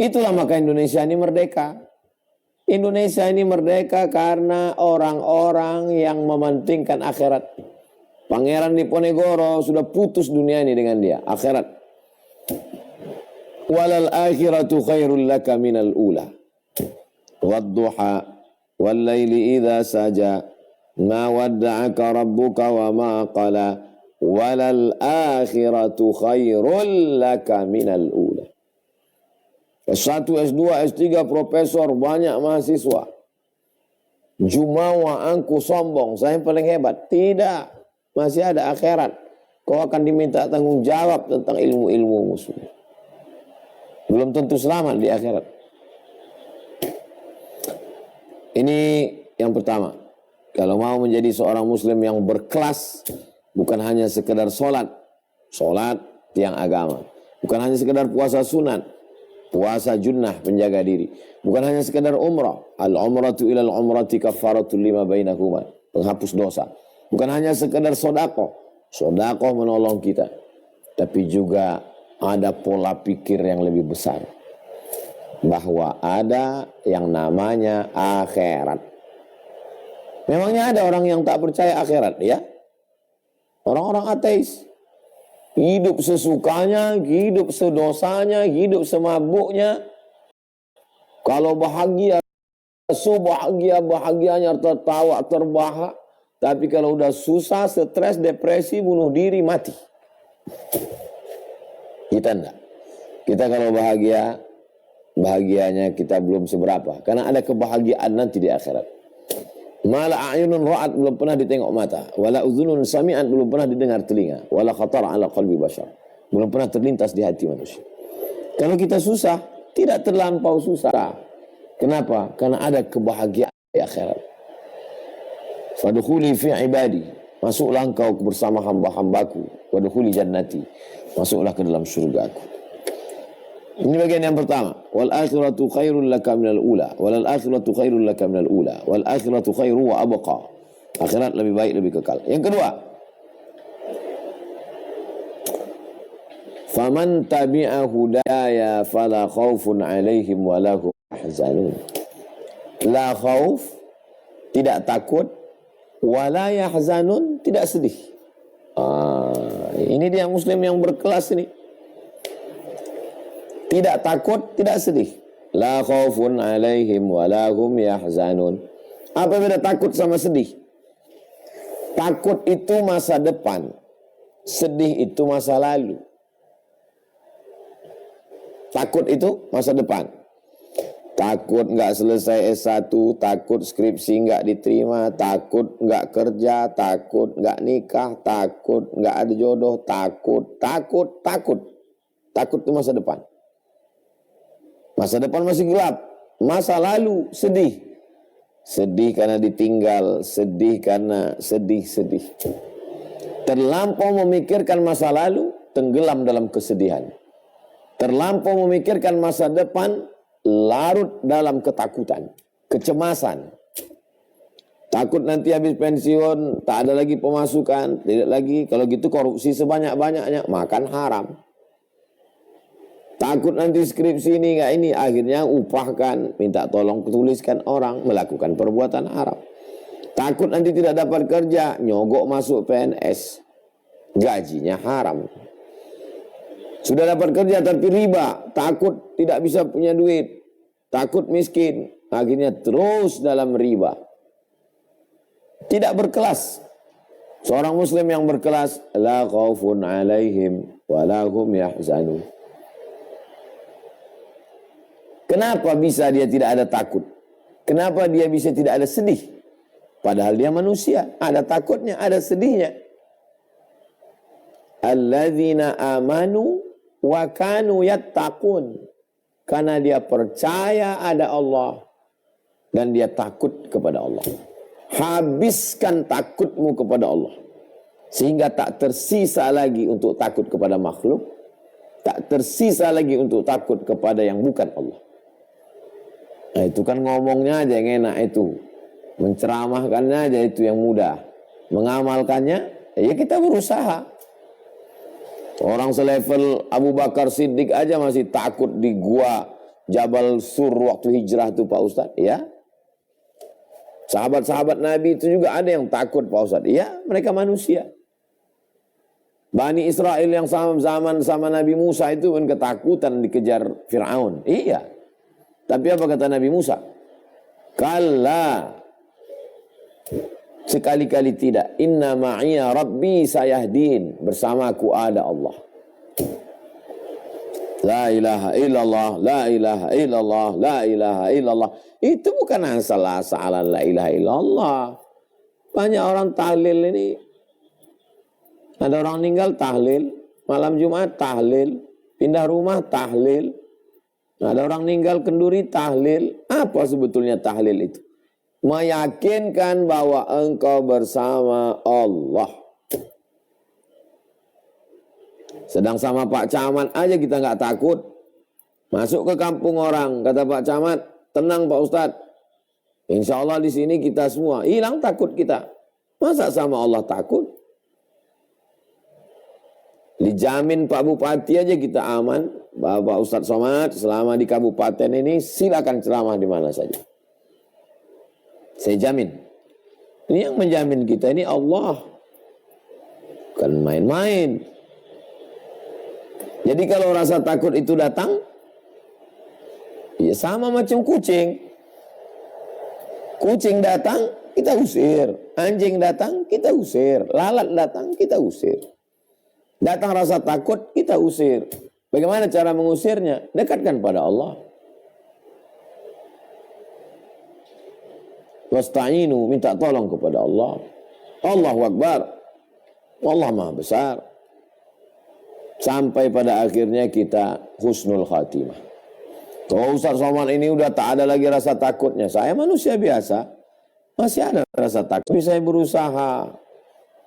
Itulah maka Indonesia ini merdeka. Indonesia ini merdeka karena orang-orang yang mementingkan akhirat. Pangeran Diponegoro sudah putus dunia ini dengan dia, akhirat. Walal akhiratu khairul laka minal ula. Wadduha wal laili idza saja ma wadda'aka rabbuka wa ma qala walal akhiratu khairul laka minal ula. S1, S2, S3, profesor, banyak mahasiswa. Jumawa angku sombong, saya yang paling hebat. Tidak, masih ada akhirat. Kau akan diminta tanggung jawab tentang ilmu-ilmu musuh. Belum tentu selamat di akhirat. Ini yang pertama. Kalau mau menjadi seorang muslim yang berkelas, bukan hanya sekedar sholat tiang agama. Bukan hanya sekedar puasa sunat, puasa junnah penjaga diri. Bukan hanya sekedar umrah. Al-umratu ilal umrati kafaratul lima bainakuma. Penghapus dosa. Bukan hanya sekedar sodakoh. Sodakoh menolong kita. Tapi juga ada pola pikir yang lebih besar. Bahwa ada yang namanya akhirat. Memangnya ada orang yang tak percaya akhirat, ya? Orang-orang ateis. Hidup sesukanya, hidup sedosanya, hidup semabuknya. Kalau bahagia, bahagianya tertawa, terbahak. Tapi kalau udah susah, stres, depresi, bunuh diri, mati. Kita enggak. Kita kalau bahagia, bahagianya kita belum seberapa. Karena ada kebahagiaan nanti di akhirat. Mala a'yunun ra'at, belum pernah ditengok mata. Wala uzunun sami'at, belum pernah didengar telinga. Wala khatar ala qalbi bashar, belum pernah terlintas di hati manusia. Kalau kita susah, tidak terlampau susah. Kenapa? Karena ada kebahagiaan di akhirat. Fadkhuli fi ibadi, masuklah engkau bersama hamba-hambaku. Wadkhuli jannati, masuklah ke dalam surgaku. Ini bagian yang pertama. Wal akhiratu khairul laka minal ula. Wal akhiratu khairul laka minal ula. Wal akhiratu khairu wa abqa. Akhirat lebih baik, lebih kekal. Yang kedua, faman tabi'a hudaya fala khaufun 'alaihim wa lahum yahzanun. La khauf, tidak takut, wala yahzanun, tidak sedih. Ini dia muslim yang berkelas ini. Tidak takut, tidak sedih. La khaufun 'alaihim wa lahum yahzanun. Apa beda takut sama sedih? Takut itu masa depan, sedih itu masa lalu. Takut itu masa depan. Takut nggak selesai S1, takut skripsi nggak diterima, takut nggak kerja, takut nggak nikah, takut nggak ada jodoh, takut. Takut itu masa depan. Masa depan masih gelap. Masa lalu sedih. Sedih karena ditinggal, sedih karena sedih. Terlampau memikirkan masa lalu, tenggelam dalam kesedihan. Terlampau memikirkan masa depan, larut dalam ketakutan, kecemasan. Takut nanti habis pensiun, tak ada lagi pemasukan, tidak lagi. Kalau gitu korupsi sebanyak-banyaknya, makan haram. Takut nanti skripsi ini enggak ini, akhirnya upahkan, minta tolong tuliskan orang, melakukan perbuatan haram. Takut nanti tidak dapat kerja, nyogok masuk PNS, gajinya haram. Sudah dapat kerja tapi riba, takut tidak bisa punya duit, takut miskin, akhirnya terus dalam riba. Tidak berkelas. Seorang muslim yang berkelas, la khaufun 'alaihim wa lahum yahzanun. Kenapa bisa dia tidak ada takut? Kenapa dia bisa tidak ada sedih? Padahal dia manusia, ada takutnya, ada sedihnya. Alladzina amanu wa kanu yattaqun. Karena dia percaya ada Allah dan dia takut kepada Allah. Habiskan takutmu kepada Allah, sehingga tak tersisa lagi untuk takut kepada makhluk, tak tersisa lagi untuk takut kepada yang bukan Allah. Nah, itu kan ngomongnya aja yang enak itu. Menceramahkannya aja itu yang mudah. Mengamalkannya, ya kita berusaha. Orang selevel Abu Bakar Siddiq aja masih takut di gua Jabal Sur waktu hijrah itu Pak Ustadz? Ya. Sahabat-sahabat Nabi itu juga ada yang takut Pak Ustadz. Ya, mereka manusia. Bani Israel yang zaman sama Nabi Musa itu kan ketakutan dikejar Fir'aun. Iya. Tapi apa kata Nabi Musa? Kalla. Sekali-kali tidak. Inna ma'iya Rabbi sayahdin. Bersamaku ada Allah. La ilaha illallah, la ilaha illallah, la ilaha illallah. Itu bukan asal-asalan la ilaha illallah. Banyak orang tahlil ini. Ada orang meninggal tahlil. Malam Jumat tahlil. Pindah rumah tahlil. Ada orang meninggal kenduri tahlil. Apa sebetulnya tahlil itu? Meyakinkan bahwa engkau bersama Allah. Sedang sama Pak Camat aja kita nggak takut. Masuk ke kampung orang, kata Pak Camat, tenang Pak Ustadz. Insya Allah di sini kita semua hilang takut kita. Masa sama Allah takut? Dijamin Pak Bupati aja kita aman. Bapak Ustadz Somad selama di kabupaten ini silakan ceramah di mana saja. Saya jamin. Ini yang menjamin kita ini Allah. Bukan main-main. Jadi kalau rasa takut itu datang, ya sama macam kucing. Kucing datang, kita usir. Anjing datang, kita usir. Lalat datang, kita usir. Datang rasa takut, kita usir. Bagaimana cara mengusirnya? Dekatkan pada Allah. Wasta'inu, minta tolong kepada Allah. Allahu Akbar. Allah Maha Besar. Sampai pada akhirnya kita husnul khatimah. Kalau Ustaz Somad ini udah tak ada lagi rasa takutnya. Saya manusia biasa. Masih ada rasa takut. Tapi saya berusaha.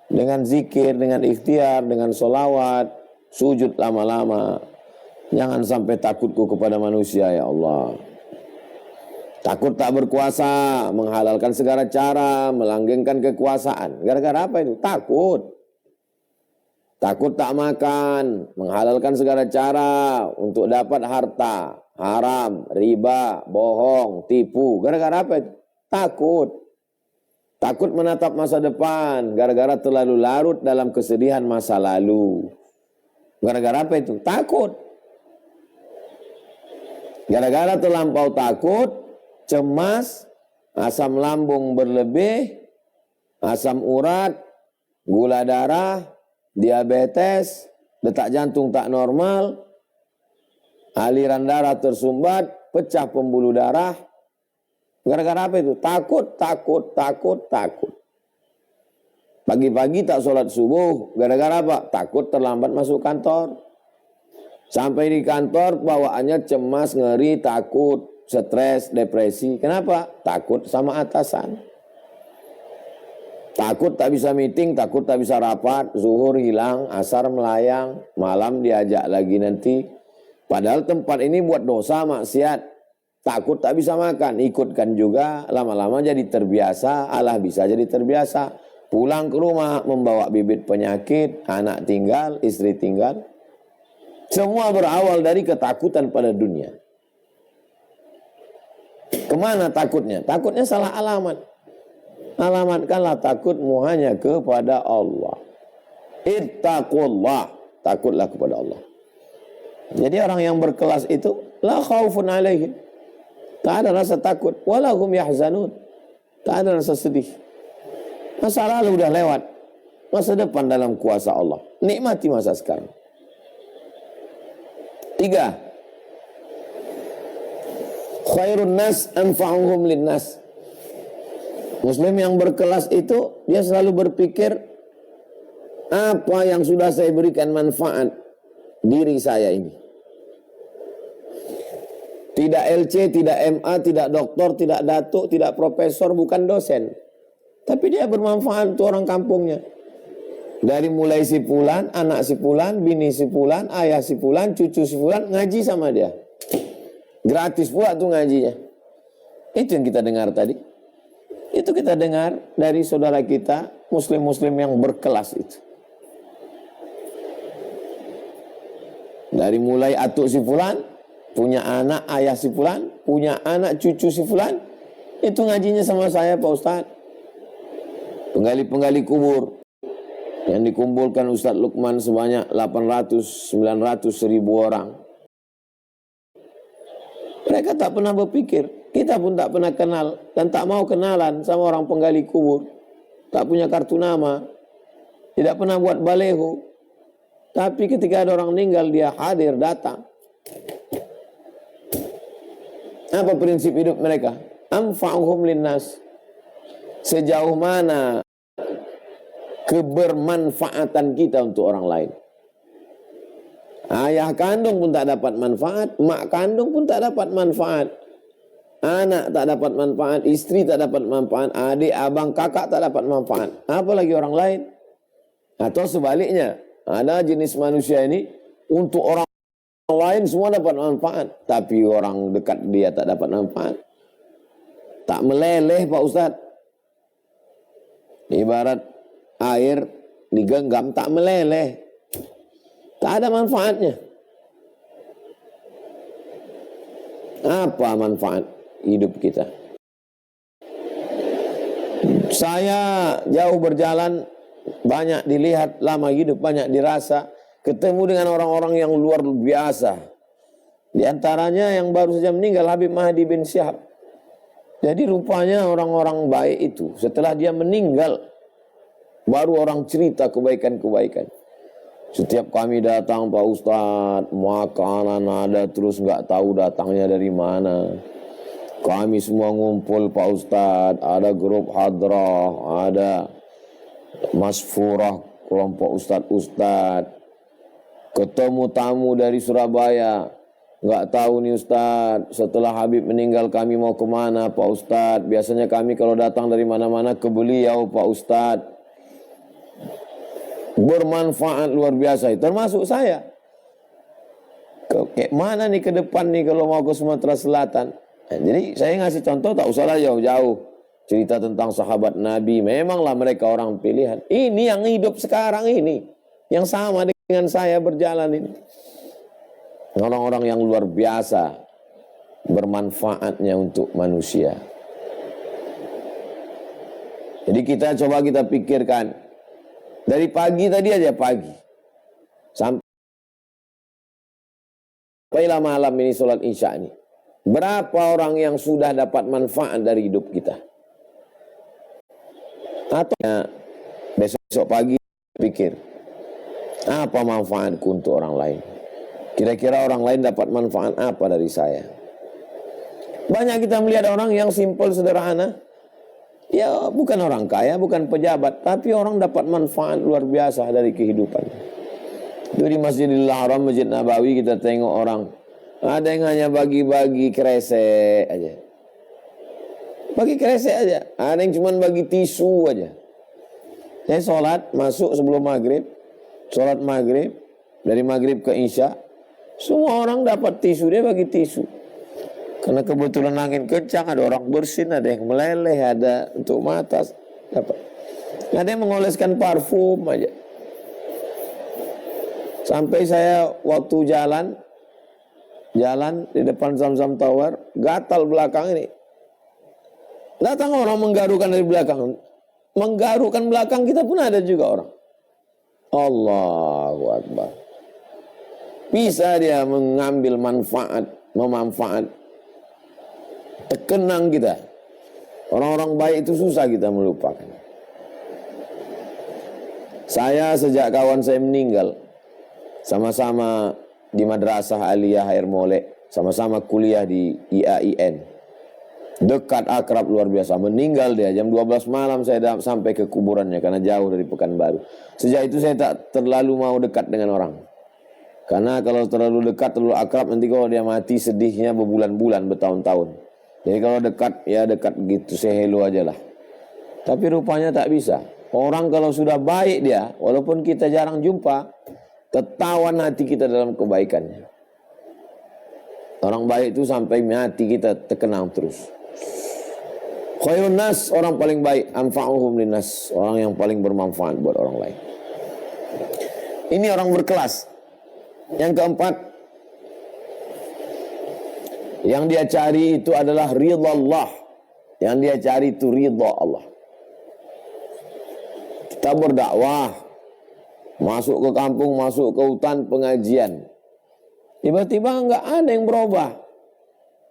Dengan zikir, dengan ikhtiar, dengan solawat. Sujud lama-lama. Jangan sampai takutku kepada manusia ya Allah. Takut tak berkuasa. Menghalalkan segala cara. Melanggengkan kekuasaan. Gara-gara apa itu? Takut. Takut tak makan, menghalalkan segala cara untuk dapat harta, haram, riba, bohong, tipu. Gara-gara apa itu? Takut. Takut menatap masa depan, gara-gara terlalu larut dalam kesedihan masa lalu. Gara-gara apa itu? Takut. Gara-gara terlampau takut, cemas, asam lambung berlebih, asam urat, gula darah, diabetes, detak jantung tak normal, aliran darah tersumbat, pecah pembuluh darah. Gara-gara apa itu? Takut, takut, takut, takut. Pagi-pagi tak sholat subuh. Gara-gara apa? Takut terlambat masuk kantor. Sampai di kantor bawaannya cemas, ngeri, takut, stres, depresi. Kenapa? Takut sama atasan. Takut tak bisa meeting, takut tak bisa rapat, zuhur hilang, asar melayang, malam diajak lagi nanti. Padahal tempat ini buat dosa, maksiat. Takut tak bisa makan, ikutkan juga, lama-lama jadi terbiasa, Allah bisa jadi terbiasa. Pulang ke rumah membawa bibit penyakit, anak tinggal, istri tinggal. Semua berawal dari ketakutan pada dunia. Kemana takutnya? Takutnya salah alamat. Alamatkanlah takutmu hanya kepada Allah. Ittaqullah. Takutlah kepada Allah. Jadi orang yang berkelas itu la khaufun alaihim. Tak ada rasa takut. Walahum yahzanun. Tak ada rasa sedih. Masa lalu udah lewat. Masa depan dalam kuasa Allah. Nikmati masa sekarang. 3. Khairun nas anfa'uhum linnas. Muslim yang berkelas itu dia selalu berpikir apa yang sudah saya berikan manfaat diri saya ini. Tidak LC, tidak MA, tidak doktor, tidak datuk, tidak profesor, bukan dosen. Tapi dia bermanfaat untuk orang kampungnya. Dari mulai si fulan, anak si fulan, bini si fulan, ayah si fulan, cucu si fulan ngaji sama dia. Gratis pula tuh ngajinya. Itu yang kita dengar tadi. Itu kita dengar dari saudara kita, muslim-muslim yang berkelas itu. Dari mulai atuk si fulan, punya anak ayah si fulan, punya anak cucu si fulan, itu ngajinya sama saya Pak Ustadz. Penggali-penggali kubur yang dikumpulkan Ustadz Lukman sebanyak 800, 900, 1000 orang. Mereka tak pernah berpikir, kita pun tak pernah kenal dan tak mau kenalan sama orang penggali kubur. Tak punya kartu nama, tidak pernah buat baleho. Tapi ketika ada orang meninggal, dia hadir, datang. Apa prinsip hidup mereka? Anfa'uhum linnas. Sejauh mana kebermanfaatan kita untuk orang lain. Ayah kandung pun tak dapat manfaat, mak kandung pun tak dapat manfaat. Anak tak dapat manfaat, istri tak dapat manfaat, adik, abang, kakak tak dapat manfaat. Apalagi orang lain. Atau sebaliknya, ada jenis manusia ini untuk orang lain semua dapat manfaat, tapi orang dekat dia tak dapat manfaat. Tak meleleh Pak Ustadz. Ibarat air digenggam tak meleleh. Tak ada manfaatnya. Apa manfaat hidup kita? Saya jauh berjalan, banyak dilihat, lama hidup, banyak dirasa, ketemu dengan orang-orang yang luar biasa. Di antaranya yang baru saja meninggal, Habib Mahdi bin Syihab. Jadi rupanya orang-orang baik itu setelah dia meninggal baru orang cerita kebaikan-kebaikan. Setiap kami datang Pak Ustadz, makanan ada terus nggak tahu datangnya dari mana. Kami semua ngumpul Pak Ustadz, ada grup hadrah, ada masfurah kelompok ustadz-ustadz. Ketemu tamu dari Surabaya. Nggak tahu nih Ustadz, setelah Habib meninggal kami mau kemana Pak Ustadz. Biasanya kami kalau datang dari mana-mana ke beliau Pak Ustadz. Bermanfaat luar biasa, termasuk saya. Kayak mana nih ke depan nih kalau mau ke Sumatera Selatan. Nah, jadi saya ngasih contoh, tak usahlah jauh-jauh. Cerita tentang sahabat Nabi, memanglah mereka orang pilihan. Ini yang hidup sekarang ini, yang sama dengan saya berjalan ini. Orang-orang yang luar biasa bermanfaatnya untuk manusia. Jadi kita coba kita pikirkan. Dari pagi tadi aja pagi. Sampailah malam ini sholat isya ini. Berapa orang yang sudah dapat manfaat dari hidup kita? Atau besok pagi pikir. Apa manfaatku untuk orang lain? Kira-kira orang lain dapat manfaat apa dari saya? Banyak kita melihat orang yang simpel, sederhana. Ya bukan orang kaya, bukan pejabat, tapi orang dapat manfaat luar biasa dari kehidupan. Itu di Masjidil Haram, Masjid Nabawi kita tengok orang. Ada yang hanya bagi-bagi kresek aja. Bagi kresek aja. Ada yang cuma bagi tisu aja. Saya sholat, masuk sebelum maghrib. Sholat maghrib, dari maghrib ke isya. Semua orang dapat tisu, dia bagi tisu. Karena kebetulan angin kencang, ada orang bersin, ada yang meleleh, ada untuk mata, dapat. Ada yang mengoleskan parfum aja. Sampai saya waktu jalan di depan Zamzam Tower, gatal belakang ini. Datang orang menggarukan dari belakang. Menggarukan belakang kita pun ada juga orang. Allahu Akbar. Bisa dia mengambil manfaat, memanfaat. Terkenang kita. Orang-orang baik itu susah kita melupakan. Saya sejak kawan saya meninggal, sama-sama di Madrasah Aliyah Air Molek, sama-sama kuliah di IAIN. Dekat, akrab luar biasa. Meninggal dia jam 12 malam saya sampai ke kuburannya karena jauh dari Pekanbaru. Sejak itu saya tak terlalu mau dekat dengan orang. Karena kalau terlalu dekat, terlalu akrab, nanti kalau dia mati sedihnya berbulan-bulan, bertahun-tahun. Jadi kalau dekat, ya dekat gitu, say hello aja lah. Tapi rupanya tak bisa. Orang kalau sudah baik dia, walaupun kita jarang jumpa, ketahuan hati kita dalam kebaikannya. Orang baik itu sampai hati kita terkenang terus. Khairun nas, orang paling baik. Anfa'uhum linnas, orang yang paling bermanfaat buat orang lain. Ini orang berkelas. Yang keempat, Yang dia cari itu adalah ridha Allah. Yang dia cari itu ridha Allah. Kita berdakwah, masuk ke kampung, masuk ke hutan, pengajian. Tiba-tiba nggak ada yang berubah.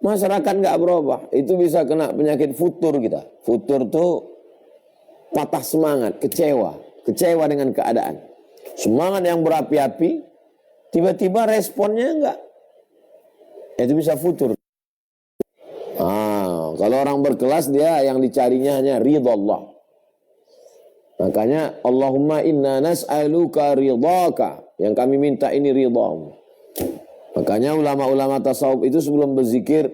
Masyarakat nggak berubah. Itu bisa kena penyakit futur kita. Futur tuh patah semangat, kecewa. Kecewa dengan keadaan. Semangat yang berapi-api, tiba-tiba responnya enggak. Itu bisa futur. Kalau orang berkelas dia yang dicarinya hanya ridha Allah. Makanya Allahumma inna nas'aluka ridhaka. Yang kami minta ini ridhamu. Makanya ulama-ulama tasawuf itu sebelum berzikir,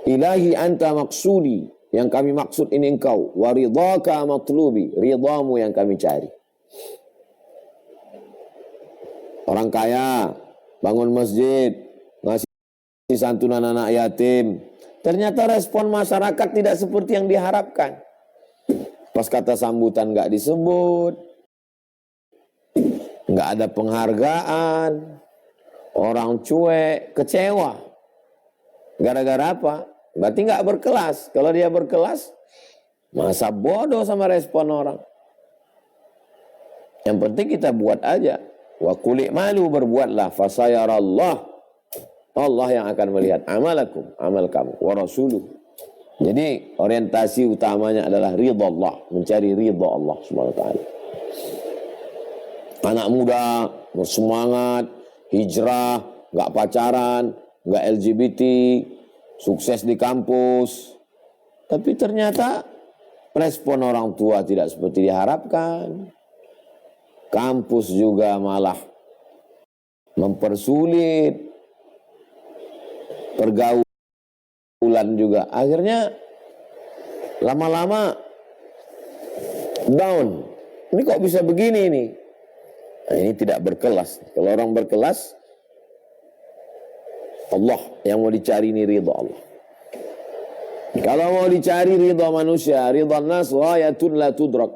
ilahi anta maksudi. Yang kami maksud ini engkau. Wa ridhaka matlubi. Ridhamu yang kami cari. Orang kaya bangun masjid, ngasih santunan anak yatim. Ternyata respon masyarakat tidak seperti yang diharapkan. Pas kata sambutan nggak disebut, nggak ada penghargaan, orang cuek, kecewa. Gara-gara apa? Berarti nggak berkelas. Kalau dia berkelas, masa bodoh sama respon orang. Yang penting kita buat aja. Wa qul malu, berbuatlah, fasayarallah. Allah yang akan melihat amalakum, amal kamu, wa rasuluh. Jadi orientasi utamanya adalah ridha Allah, mencari ridha Allah Subhanahu wa taala. Anak muda bersemangat, hijrah, enggak pacaran, enggak LGBT, sukses di kampus. Tapi ternyata respon orang tua tidak seperti diharapkan. Kampus juga malah mempersulit. Pergaulan juga. Akhirnya lama-lama down. Ini kok bisa begini ini? Nah, ini tidak berkelas. Kalau orang berkelas, Allah yang mau dicari ini ridha Allah. Kalau mau dicari ridha manusia, ridha nas ghayatun la tudrak.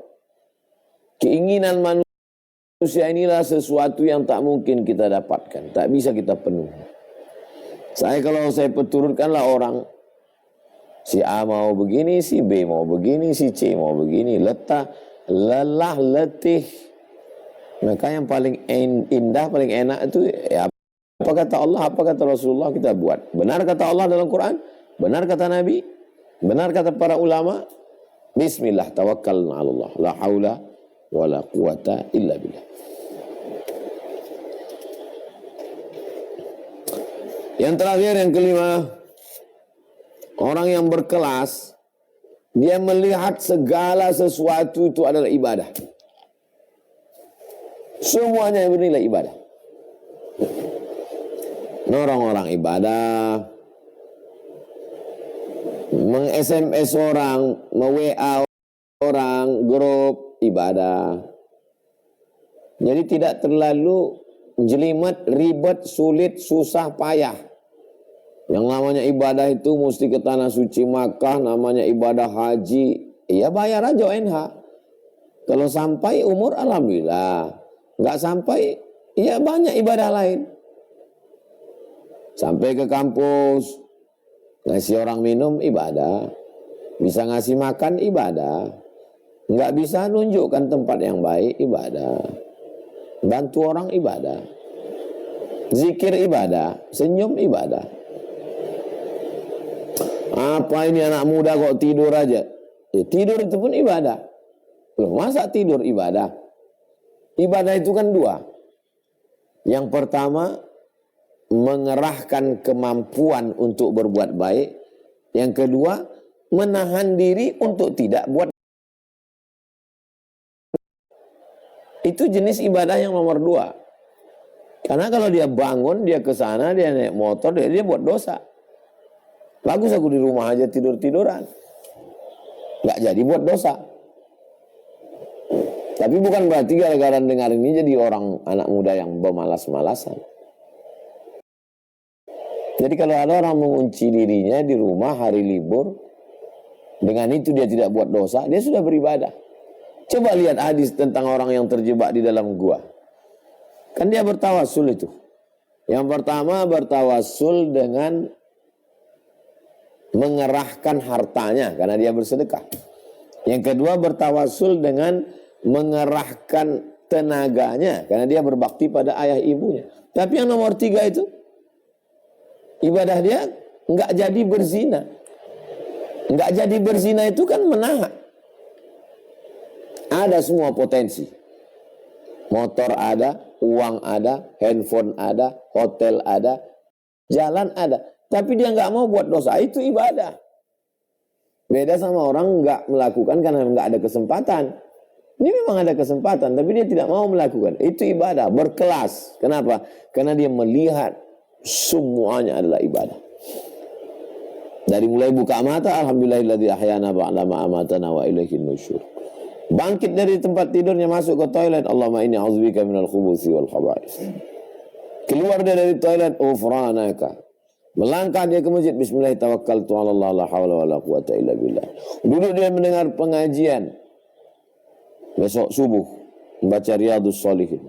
Keinginan manusia inilah sesuatu yang tak mungkin kita dapatkan, tak bisa kita penuhi. Kalau saya peturutkanlah orang, si A mau begini, si B mau begini, si C mau begini, lelah, letih. Maka yang paling indah, paling enak itu ya, apa kata Allah, apa kata Rasulullah kita buat. Benar kata Allah dalam Quran, benar kata Nabi, benar kata para ulama. Bismillah, tawakkalna 'ala Allah, la haula wala quwata illa billah. Yang terakhir, yang kelima, orang yang berkelas, dia melihat segala sesuatu itu adalah ibadah. Semuanya bernilai ibadah. Orang-orang ibadah, meng-SMS orang, me-WA orang, grup ibadah. Jadi tidak terlalu jelimet, ribet, sulit, susah, payah. Yang namanya ibadah itu mesti ke tanah suci Makkah, namanya ibadah haji. Ya bayar aja ONH. Kalau sampai umur alhamdulillah. Nggak sampai, ya banyak ibadah lain. Sampai ke kampus, ngasih orang minum ibadah. Bisa ngasih makan ibadah. Nggak bisa nunjukkan tempat yang baik ibadah. Bantu orang ibadah. Zikir ibadah, senyum ibadah. Apa ini anak muda kok tidur aja? Ya, tidur itu pun ibadah. Loh, masa tidur ibadah? Ibadah itu kan dua. Yang pertama, mengerahkan kemampuan untuk berbuat baik. Yang kedua, menahan diri untuk tidak buat. Itu jenis ibadah yang nomor dua. Karena kalau dia bangun, dia ke sana, dia naik motor, dia buat dosa. Bagus aku di rumah aja tidur-tiduran. Nggak jadi buat dosa. Tapi bukan berarti gara-gara dengar ini jadi orang anak muda yang bermalas-malasan. Jadi kalau ada orang mengunci dirinya di rumah hari libur, dengan itu dia tidak buat dosa, dia sudah beribadah. Coba lihat hadis tentang orang yang terjebak di dalam gua. Kan dia bertawassul itu. Yang pertama bertawassul dengan mengerahkan hartanya karena dia bersedekah. Yang kedua bertawasul dengan mengerahkan tenaganya karena dia berbakti pada ayah ibunya. Tapi yang nomor 3 itu ibadah dia nggak jadi berzina. Nggak jadi berzina itu kan menahan. Ada semua potensi. Motor ada, uang ada, handphone ada, hotel ada, jalan ada. Tapi dia nggak mau buat dosa, itu ibadah. Beda sama orang nggak melakukan karena nggak ada kesempatan. Ini memang ada kesempatan, tapi dia tidak mau melakukan. Itu ibadah, berkelas. Kenapa? Karena dia melihat semuanya adalah ibadah. Dari mulai buka mata, alhamdulillahilladzi ahyana ba'da ma amatana wa ilaihin nusyur. Bangkit dari tempat tidurnya, masuk ke toilet, Allahumma inni a'udzubika minal khubuthi wal khaba'is. Keluar dia dari toilet, ufranaka. Melangkah dia ke masjid, bismillah tawakkaltu 'ala Allah la haula wala quwata illa billah. Duduk dia mendengar pengajian. Besok subuh membaca Riyadhus Shalihin.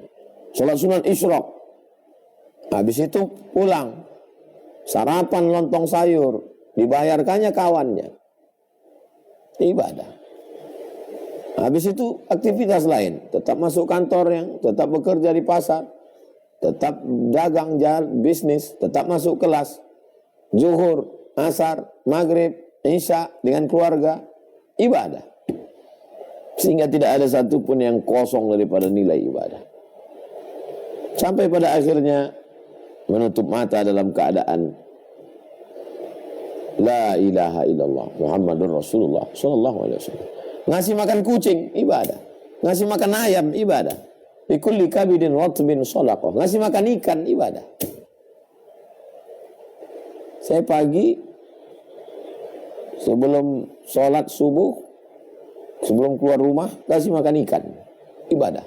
Salat sunan Isyraq. Habis itu pulang. Sarapan lontong sayur, dibayarkannya kawannya. Ibadah. Habis itu aktivitas lain, tetap masuk kantor yang, tetap bekerja di pasar, tetap dagang, bisnis, tetap masuk kelas, zuhur, asar, maghrib, isya dengan keluarga, ibadah. Sehingga tidak ada satupun yang kosong daripada nilai ibadah. Sampai pada akhirnya menutup mata dalam keadaan La ilaha illallah Muhammadur Rasulullah sallallahu alaihi wasallam. Ngasih makan kucing, ibadah. Ngasih makan ayam, ibadah. Bikulli kabidin ratbin shadaqah. Ngasih makan ikan, ibadah. Saya pagi, sebelum sholat subuh, sebelum keluar rumah, kasih makan ikan, ibadah.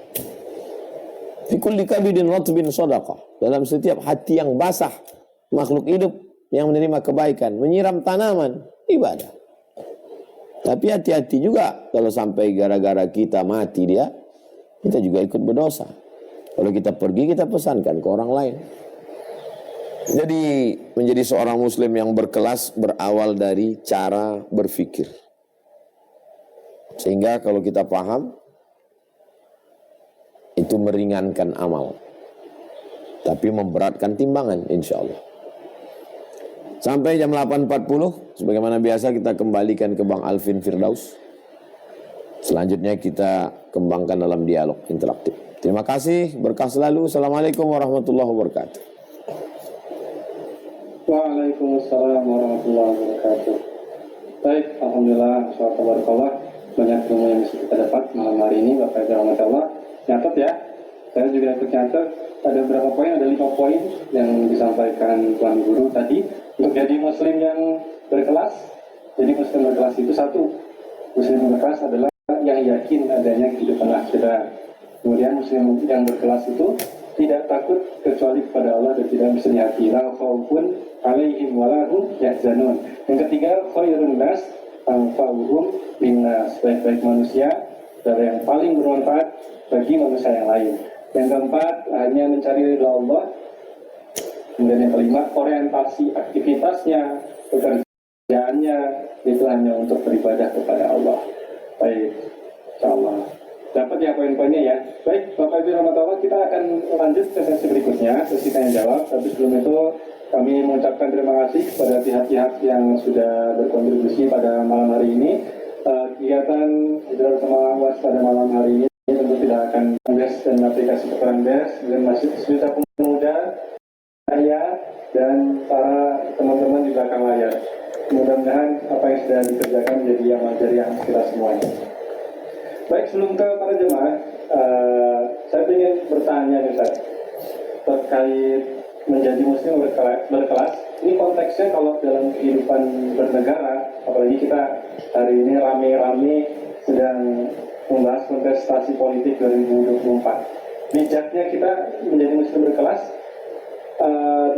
Bikulli kabidin ratbin shadaqah. Dalam setiap hati yang basah, makhluk hidup yang menerima kebaikan, menyiram tanaman, ibadah. Tapi hati-hati juga kalau sampai gara-gara kita mati dia, kita juga ikut berdosa. Kalau kita pergi, kita pesankan ke orang lain. Jadi menjadi seorang muslim yang berkelas berawal dari cara berpikir. Sehingga kalau kita paham, itu meringankan amal. Tapi memberatkan timbangan insya Allah. Sampai jam 8.40, sebagaimana biasa kita kembalikan ke Bang Alvin Firdaus. Selanjutnya kita kembangkan dalam dialog interaktif. Terima kasih, berkah selalu. Assalamualaikum warahmatullahi wabarakatuh. Waalaikumsalam warahmatullahi wabarakatuh. Baik, alhamdulillah, barakallah. Banyak ilmu yang bisa kita dapat malam hari ini, Bapak Ibu rahmatullah. Nyatet ya, saya juga ikut nyatet. Ada berapa poin? Ada 5 poin yang disampaikan Tuan Guru tadi. Untuk jadi muslim yang berkelas, jadi muslim berkelas itu satu. Muslim berkelas adalah yang yakin adanya kehidupan akhirat. Kemudian muslim yang berkelas itu tidak takut kecuali kepada Allah dan tidak bersedih hati. La khaufun 'alaihim wa la hum yahzanun. Yang ketiga, khairun nas anfa'uhum linnas. Sebaik-baik manusia adalah yang paling bermanfaat bagi manusia yang lain. Yang keempat, hanya mencari ridha Allah. Kemudian yang kelima, orientasi aktivitasnya, pekerjaannya itu hanya untuk beribadah kepada Allah. Baik, insyaallah. Dapat ya poin-poinnya ya. Baik, Bapak Ibu rahmatullah, kita akan lanjut ke sesi berikutnya, sesi tanya jawab. Tapi sebelum itu kami mengucapkan terima kasih kepada pihak-pihak yang sudah berkontribusi pada malam hari ini. Kegiatan Hijrah Bersama UAS pada malam hari ini tentu tidak akan BES dan aplikasi peperan BES dan masih sejuta pemuda saya dan para teman-teman di belakang layar. Mudah-mudahan apa yang sudah dikerjakan menjadi amal jariah kita semuanya. Baik, sebelum ke para jemaah, saya ingin bertanya nih Ustaz, terkait menjadi muslim berkelas. Ini konteksnya kalau dalam kehidupan bernegara, apalagi kita hari ini rame-rame sedang membahas kontestasi politik 2024. Bijaknya kita menjadi muslim berkelas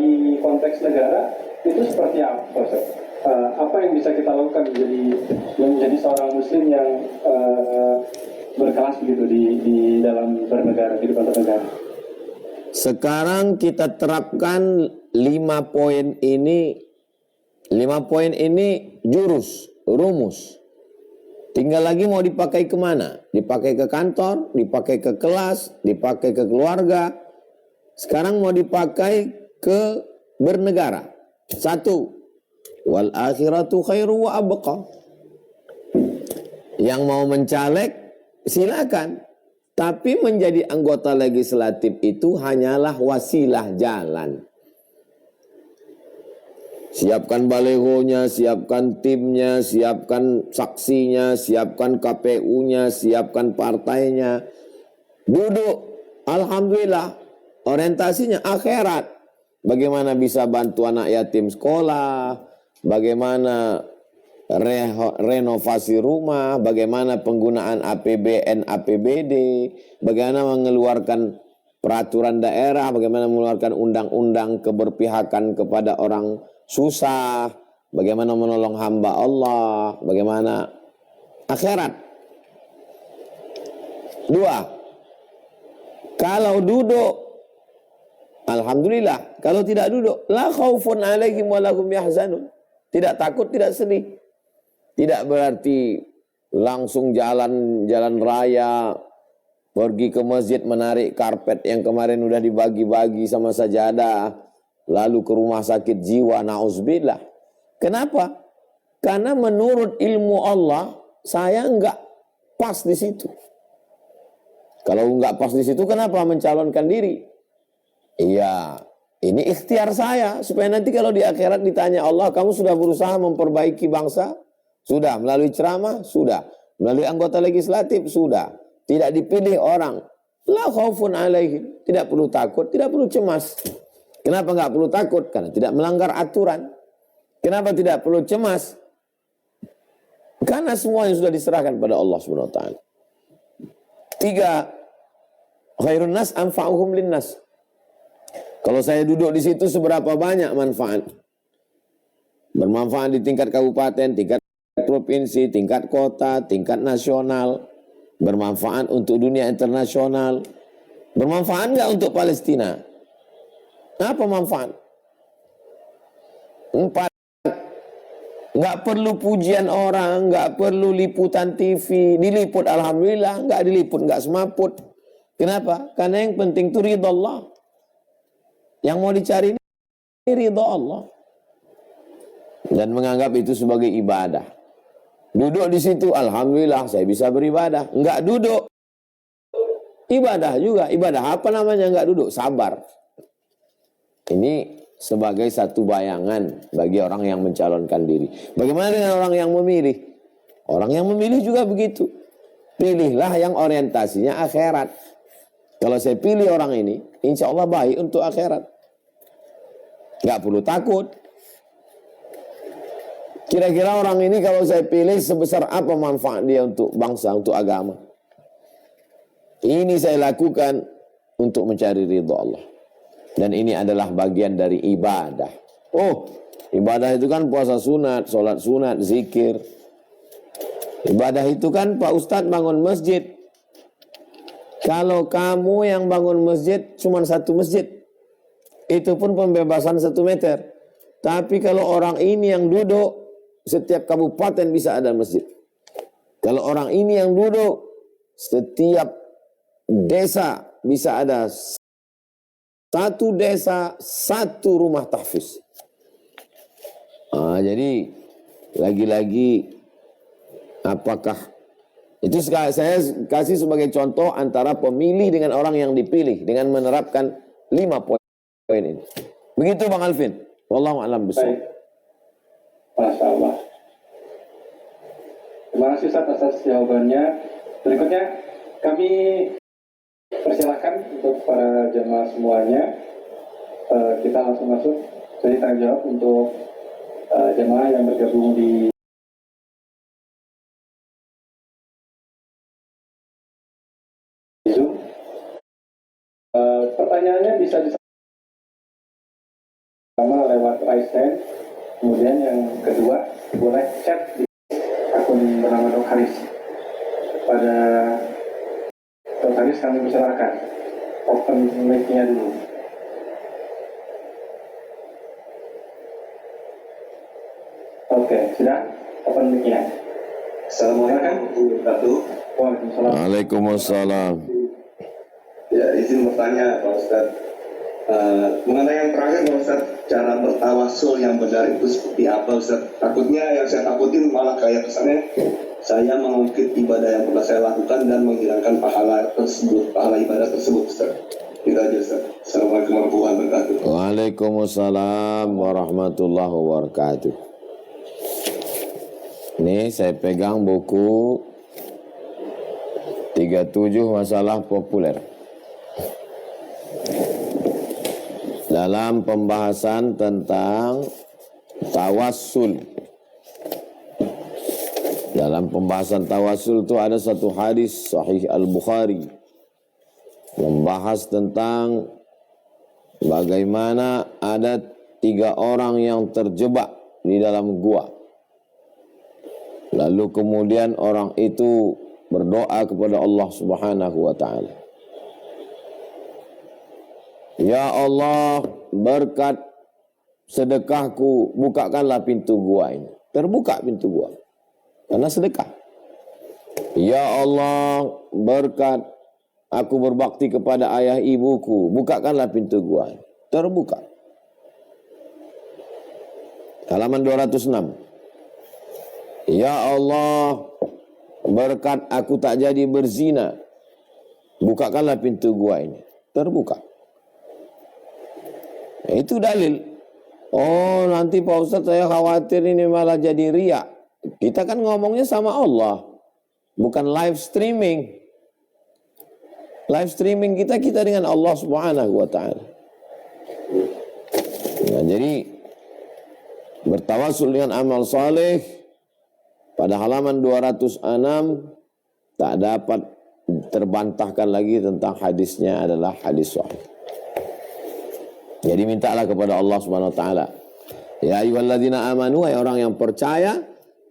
di konteks negara itu seperti apa, Ustaz? Apa yang bisa kita lakukan menjadi seorang muslim yang berkelas begitu di dalam bernegara, kehidupan bernegara? Sekarang kita terapkan 5 poin ini 5 poin ini jurus, rumus. Tinggal lagi mau dipakai kemana? Dipakai ke kantor, dipakai ke kelas, dipakai ke keluarga. Sekarang mau dipakai ke bernegara. 1. Wal akhiratu khairu wa abqa. Yang mau mencaleg silakan. Tapi menjadi anggota legislatif itu hanyalah wasilah jalan. Siapkan balehonya, siapkan timnya, siapkan saksinya, siapkan KPU-nya, siapkan partainya. Duduk, alhamdulillah, orientasinya akhirat. Bagaimana bisa bantu anak yatim sekolah, bagaimana renovasi rumah, bagaimana penggunaan APBN, APBD, bagaimana mengeluarkan peraturan daerah, bagaimana mengeluarkan undang-undang keberpihakan kepada orang susah, bagaimana menolong hamba Allah, bagaimana akhirat. 2. Kalau duduk, alhamdulillah. Kalau tidak duduk, la khaufun alaihim wa lahum yahzanun. Tidak takut, tidak sedih. Tidak berarti langsung jalan raya, pergi ke masjid menarik karpet yang kemarin udah dibagi-bagi sama sajadah, lalu ke rumah sakit jiwa, na'udzubillah. Kenapa? Karena menurut ilmu Allah, saya enggak pas di situ. Kalau enggak pas di situ, kenapa mencalonkan diri? Iya, ini ikhtiar saya, supaya nanti kalau di akhirat ditanya Allah, kamu sudah berusaha memperbaiki bangsa? Sudah. Melalui ceramah? Sudah. Melalui anggota legislatif? Sudah. Tidak dipilih orang. La khaufun alaihim. Tidak perlu takut, tidak perlu cemas. Kenapa nggak perlu takut? Karena tidak melanggar aturan. Kenapa tidak perlu cemas? Karena semuanya sudah diserahkan pada Allah Subhanahu wa taala. 3. Khairun nas anfa'uhum linnas. Kalau saya duduk di situ seberapa banyak manfaat? Bermanfaat di tingkat kabupaten, tingkat provinsi, tingkat kota, tingkat nasional. Bermanfaat untuk dunia internasional. Bermanfaat nggak untuk Palestina? Apa manfaat? 4. Nggak perlu pujian orang, nggak perlu liputan TV. Diliput alhamdulillah, nggak diliput nggak semaput. Kenapa? Karena yang penting itu ridha Allah. Yang mau dicari ini ridha Allah. Dan menganggap itu sebagai ibadah. Duduk di situ, alhamdulillah saya bisa beribadah. Enggak duduk, ibadah juga. Ibadah apa namanya enggak duduk? Sabar. Ini sebagai satu bayangan bagi orang yang mencalonkan diri. Bagaimana dengan orang yang memilih? Orang yang memilih juga begitu. Pilihlah yang orientasinya akhirat. Kalau saya pilih orang ini, insya Allah baik untuk akhirat. Enggak perlu takut. Kira-kira orang ini kalau saya pilih sebesar apa manfaat dia untuk bangsa, untuk agama. Ini saya lakukan untuk mencari ridha Allah. Dan ini adalah bagian dari ibadah. Oh, ibadah itu kan puasa sunat, sholat sunat, zikir. Ibadah itu kan Pak Ustadz bangun masjid. Kalau kamu yang bangun masjid cuma satu masjid, itu pun pembebasan 1 meter. Tapi kalau orang ini yang duduk, setiap kabupaten bisa ada masjid. Kalau orang ini yang duduk, setiap desa bisa ada 1 desa, 1 rumah tahfiz. Jadi lagi-lagi apakah itu saya kasih sebagai contoh antara pemilih dengan orang yang dipilih dengan menerapkan 5 poin ini. Begitu Bang Alvin. Wallahu a'lam bishawab. Masya Allah. Terima kasih Ustaz atas jawabannya. Berikutnya kami persilahkan untuk para jemaah semuanya. Kita langsung masuk. Jadi tanya jawab untuk jemaah yang bergabung di Zoom. Pertanyaannya bisa sama lewat raise hand. Kemudian yang kedua boleh chat di akun bernama Dok Haris. Pada Dok Haris kami persilakan open mic-nya dulu. Oke, sudah? Open mic-nya. Assalamualaikum warahmatullahi wabarakatuh. Waalaikumsalam. Waalaikumsalam. Ya, izin bertanya Pak Ustadz. Mengenai yang terakhir Pak Ustadz, cara bertawasul yang benar itu seperti apa Ustadz? Takutnya yang saya takutin malah kayak kesannya saya mengungkit ibadah yang pernah saya lakukan dan menghilangkan pahala tersebut, pahala ibadah tersebut Ustadz. Itu aja Ustadz. Assalamualaikum warahmatullahi wabarakatuh. Waalaikumsalam warahmatullahi wabarakatuh. Ini saya pegang buku 37 masalah populer. Dalam pembahasan tentang tawassul. Dalam pembahasan tawassul itu ada satu hadis Sahih Al-Bukhari membahas tentang bagaimana ada 3 orang yang terjebak di dalam gua. Lalu kemudian orang itu berdoa kepada Allah Subhanahu wa taala. Ya Allah, berkat sedekahku, bukakanlah pintu gua ini. Terbuka pintu gua karena sedekah. Ya Allah, berkat aku berbakti kepada ayah ibuku, bukakanlah pintu gua ini. Terbuka. Halaman 206. Ya Allah, berkat aku tak jadi berzina, bukakanlah pintu gua ini. Terbuka. Nah, itu dalil. Oh, nanti Pak Ustadz saya khawatir ini malah jadi riya. Kita kan ngomongnya sama Allah, bukan live streaming. Live streaming kita dengan Allah Subhanahu wa taala. Nah, jadi bertawasul dengan amal saleh pada halaman 206 tak dapat terbantahkan lagi tentang hadisnya adalah hadis sahih. Jadi mintalah kepada Allah Subhanahu wa taala. Ya ayyuhalladzina amanu, hai orang yang percaya,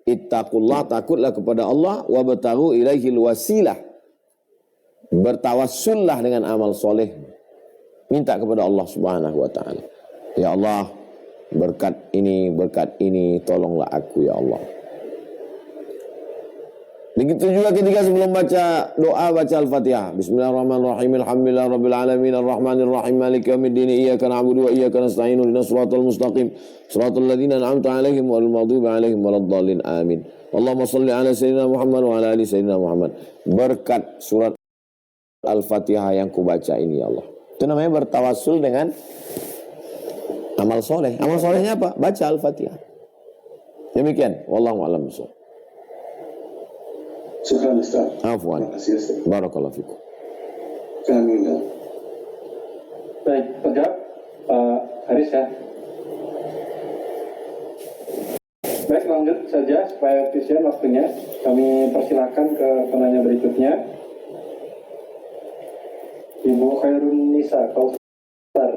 ittaqullah, takutlah kepada Allah, wabtaghu ilaihil wasilah. Bertawassullah dengan amal soleh. Minta kepada Allah Subhanahu wa taala. Ya Allah, berkat ini tolonglah aku ya Allah. Begitu juga ketika sebelum baca doa, baca Al-Fatihah. Bismillahirrahmanirrahim. Alhamdulillahirabbil alamin arrahmanir rahim maliki yaumiddin iyyaka na'budu wa iyyaka nasta'in ihdinas siratal mustaqim siratal ladzina an'amta 'alaihim ghairil maghdubi 'alaihim waladdallin amin. Allahumma shalli ala sayyidina Muhammad wa ala ali sayyidina Muhammad. Berkat surat Al-Fatihah yang kubaca ini ya Allah. Itu namanya bertawassul dengan amal soleh. Amal solehnya apa? Baca Al-Fatihah. Demikian. Wallahu a'lam bishawab. Syukran Ustaz. Afwan. Terima kasih Ustaz. Barakallahu fikum. Amin. Baik, tegap Pak Haris ya. Baik, lanjut saja supaya efisien waktunya. Kami persilakan ke penanya berikutnya. Ibu Khairun Nisa, Kausar.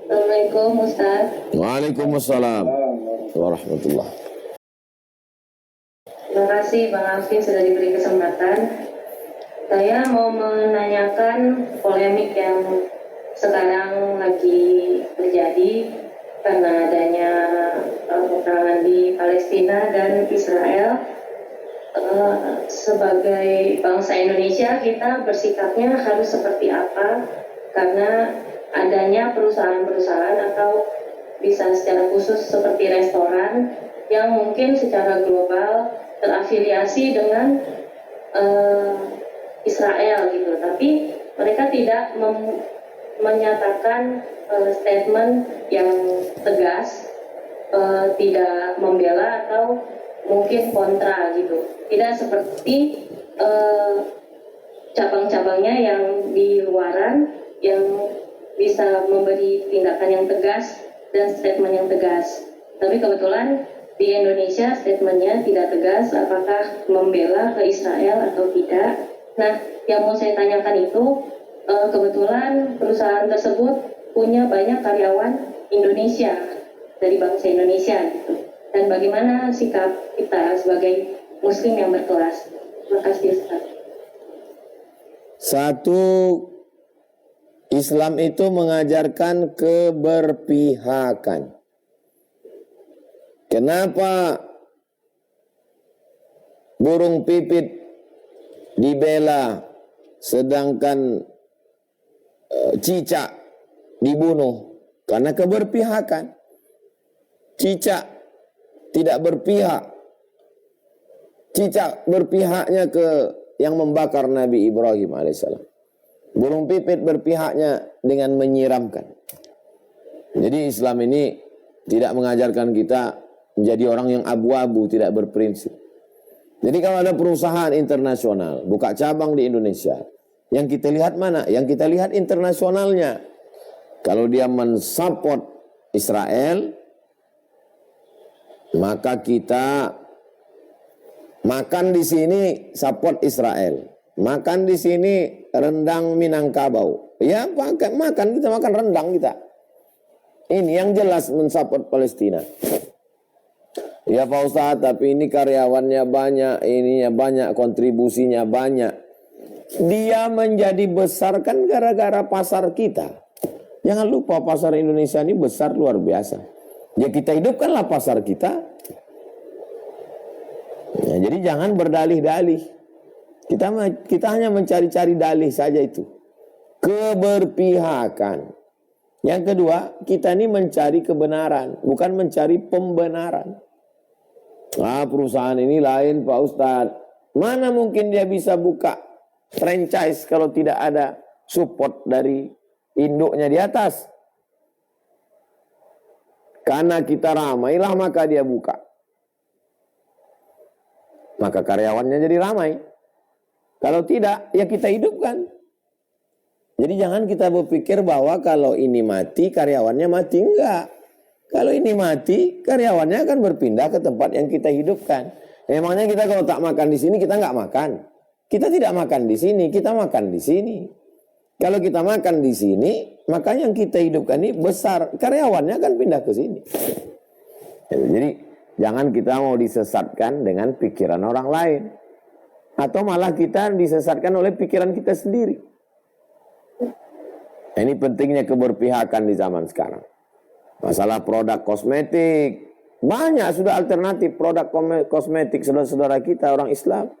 Assalamualaikum Ustaz. Waalaikumsalam warahmatullahi. Terima kasih Bang Alvin sudah diberi kesempatan. Saya mau menanyakan polemik yang sekarang lagi terjadi karena adanya peperangan di Palestina dan Israel. Sebagai bangsa Indonesia, kita bersikapnya harus seperti apa? Karena adanya perusahaan-perusahaan atau bisa secara khusus seperti restoran yang mungkin secara global terafiliasi dengan Israel gitu, tapi mereka tidak menyatakan statement yang tegas, tidak membela atau mungkin kontra gitu, tidak seperti cabang-cabangnya yang di luaran yang bisa memberi tindakan yang tegas dan statement yang tegas. Tapi kebetulan di Indonesia statementnya tidak tegas apakah membela ke Israel atau tidak. Nah, yang mau saya tanyakan itu kebetulan perusahaan tersebut punya banyak karyawan Indonesia dari bangsa Indonesia gitu. Dan bagaimana sikap kita sebagai Muslim yang berkelas? Terima kasih Ustaz. Satu, Islam itu mengajarkan keberpihakan. Kenapa burung pipit dibela sedangkan cicak dibunuh? Karena keberpihakan. Cicak tidak berpihak. Cicak berpihaknya ke yang membakar Nabi Ibrahim alaihissalam. Burung pipit berpihaknya dengan menyiramkan. Jadi Islam ini tidak mengajarkan kita menjadi orang yang abu-abu, tidak berprinsip. Jadi kalau ada perusahaan internasional buka cabang di Indonesia, yang kita lihat mana? Yang kita lihat internasionalnya. Kalau dia mensupport Israel, maka kita makan di sini support Israel. Makan di sini rendang Minangkabau. Ya, makan kita makan rendang kita. Ini yang jelas mensupport Palestina. Ya Pak Ustadz, tapi ini karyawannya banyak, ininya banyak, kontribusinya banyak. Dia menjadi besar kan gara-gara pasar kita. Jangan lupa pasar Indonesia ini besar luar biasa. Ya kita hidupkanlah pasar kita. Nah, jadi jangan berdalih-dalih. Kita hanya mencari-cari dalih saja itu. Keberpihakan. Yang kedua, kita ini mencari kebenaran, bukan mencari pembenaran. Perusahaan ini lain Pak Ustadz. Mana mungkin dia bisa buka franchise kalau tidak ada support dari induknya di atas? Karena kita ramailah maka dia buka. Maka karyawannya jadi ramai. Kalau tidak, ya kita hidupkan. Jadi jangan kita berpikir bahwa kalau ini mati, karyawannya mati. Enggak. Kalau ini mati, karyawannya akan berpindah ke tempat yang kita hidupkan. Memangnya kita kalau tak makan di sini, kita nggak makan. Kita tidak makan di sini, kita makan di sini. Kalau kita makan di sini, maka yang kita hidupkan ini besar. Karyawannya akan pindah ke sini. Jadi jangan kita mau disesatkan dengan pikiran orang lain. Atau malah kita disesatkan oleh pikiran kita sendiri. Ini pentingnya keberpihakan di zaman sekarang. Masalah produk kosmetik. Banyak sudah alternatif produk kosmetik saudara-saudara kita orang Islam.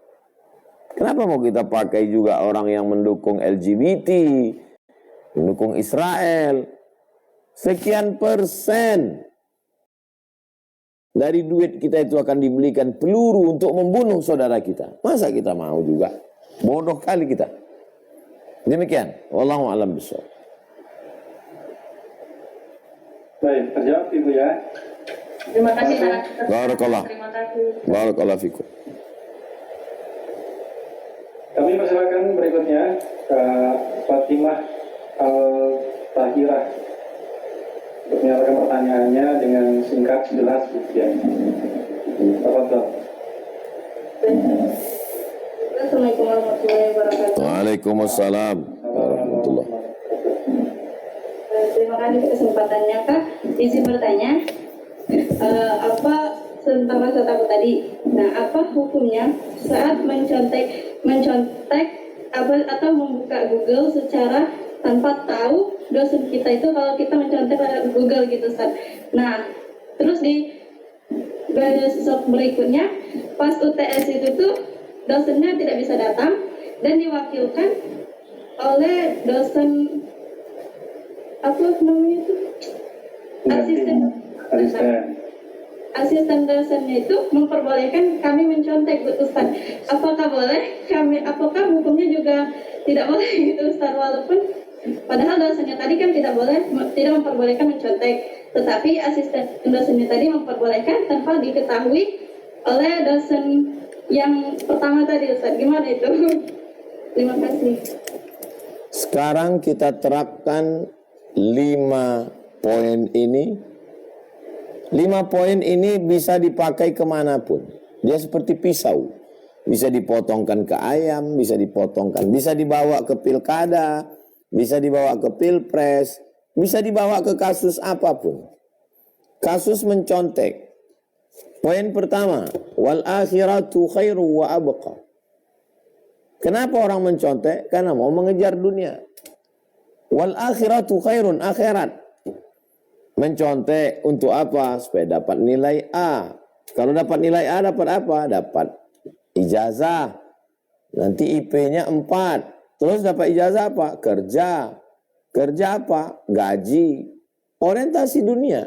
Kenapa mau kita pakai juga orang yang mendukung LGBT, mendukung Israel? Sekian persen dari duit kita itu akan dibelikan peluru untuk membunuh saudara kita. Masa kita mau juga? Bodoh kali kita. Demikian. Wallahu a'lam bishawab. Baik, terjawab Ibu ya. Terima kasih sangat. Barakallah. Terima kasih. Barakallah fikum. Kami persilakan berikutnya ke Fatimah Al-Tahirah untuk menyatakan pertanyaannya dengan singkat, jelas, ya. Tafadhol. Assalamualaikum warahmatullahi wabarakatuh. Waalaikumsalam warahmatullahi. Terima kasih atas kesempatannya Kak. Izin bertanya, apa tentang rasa takut tadi? Nah, apa hukumnya saat mencontek atau membuka Google secara tanpa tahu dosen kita itu kalau kita mencontek pada Google gitu Ustaz. Nah, terus di besok berikutnya pas UTS itu tuh dosennya tidak bisa datang dan diwakilkan oleh dosen apa namanya itu asisten dosennya itu memperbolehkan kami mencontek Ustaz. Apakah boleh apakah hukumnya juga tidak boleh gitu Ustaz, walaupun padahal dosennya tadi kan tidak memperbolehkan mencontek, tetapi asisten dosennya tadi memperbolehkan tanpa diketahui oleh dosen yang pertama tadi Ustaz. Gimana itu? Terima kasih. Sekarang kita terapkan 5 poin ini. 5 poin ini bisa dipakai kemanapun. Dia seperti pisau. Bisa dipotongkan ke ayam, bisa dibawa ke pilkada, bisa dibawa ke pilpres, bisa dibawa ke kasus apapun. Kasus mencontek. Poin pertama, wal akhiratu khairu wa abqa. Kenapa orang mencontek? Karena mau mengejar dunia. Wal akhiratu khairun, akhirat Mencontek untuk apa? Supaya dapat nilai A. Kalau dapat nilai A dapat apa? Dapat ijazah. Nanti IP-nya 4. Terus dapat ijazah apa? Kerja. Kerja apa? Gaji. Orientasi dunia.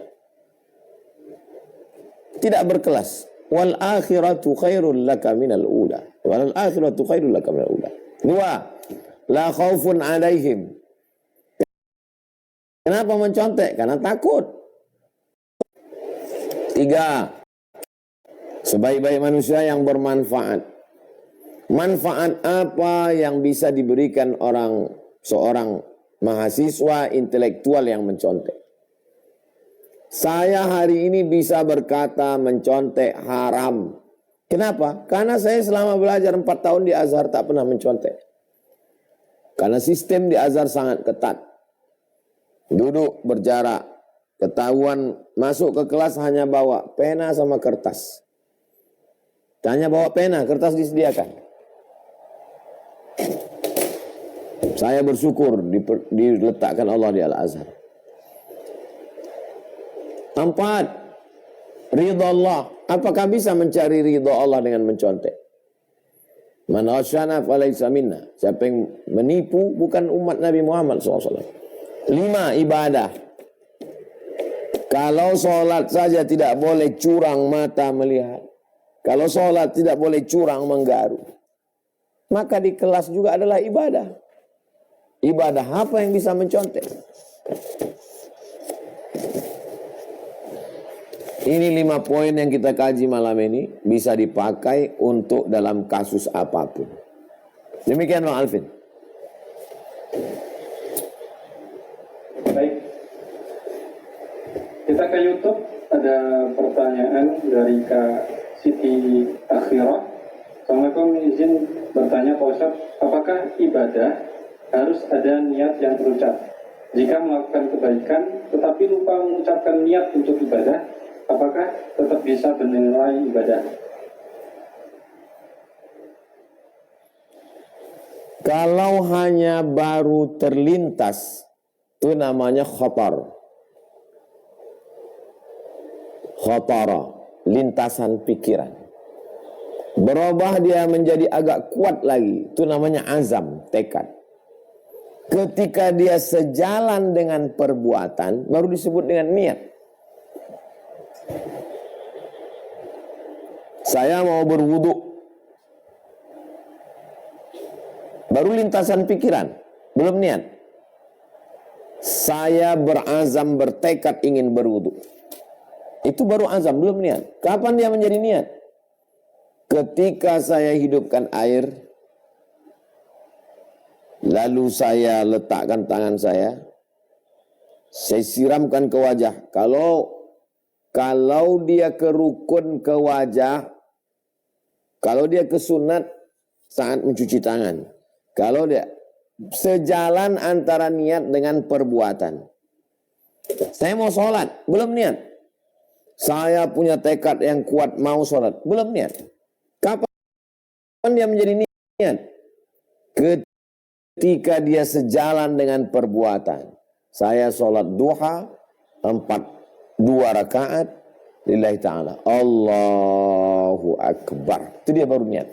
Tidak berkelas. Wal akhiratu khairul laka minal ula. Wal akhiratu khairul laka minal ula. 2. La khaufun alaihim. Kenapa mencontek? Karena takut. 3. Sebaik-baik manusia yang bermanfaat. Manfaat apa yang bisa diberikan seorang mahasiswa intelektual yang mencontek? Saya hari ini bisa berkata mencontek haram. Kenapa? Karena saya selama belajar 4 tahun di Azhar tak pernah mencontek. Karena sistem di Azhar sangat ketat. Duduk berjarak. Ketahuan masuk ke kelas hanya bawa pena sama kertas. Hanya bawa pena, kertas disediakan. Saya bersyukur diletakkan Allah di Al-Azhar. 4. Ridha Allah. Apakah bisa mencari ridha Allah dengan mencontek? Man asyana falaysa minna. Siapa yang menipu bukan umat Nabi Muhammad SAW. 5. Ibadah. Kalau sholat saja tidak boleh curang mata melihat. Kalau sholat tidak boleh curang menggaru. Maka di kelas juga adalah ibadah. Ibadah apa yang bisa mencontek? Ini 5 poin yang kita kaji malam ini. Bisa dipakai untuk dalam kasus apapun. Demikian Bang Alvin. Baik. Kita ke YouTube. Ada pertanyaan dari Kak Siti Akhirah. Assalamualaikum, izin bertanya Pak Ustaz, apakah ibadah harus ada niat yang terucap? Jika melakukan kebaikan tetapi lupa mengucapkan niat untuk ibadah, apakah tetap bisa bernilai ibadah? Kalau hanya baru terlintas, itu namanya khotar. Khotara, lintasan pikiran. Berubah dia menjadi agak kuat lagi. Itu namanya azam, tekad. Ketika dia sejalan dengan perbuatan, baru disebut dengan niat. Saya mau berwudu. Baru lintasan pikiran, belum niat. Saya berazam, bertekad ingin berwudu. Itu baru azam, belum niat. Kapan dia menjadi niat? Ketika saya hidupkan air, lalu saya letakkan tangan saya siramkan ke wajah. Kalau dia ke rukun ke wajah, kalau dia ke sunat saat mencuci tangan, kalau dia sejalan antara niat dengan perbuatan. Saya mau sholat, belum niat. Saya punya tekad yang kuat mau sholat, belum niat. Kapan dia menjadi niat? Ketika dia sejalan dengan perbuatan. Saya sholat duha 2 rakaat lillahi ta'ala. Allahu Akbar. Itu dia baru niat.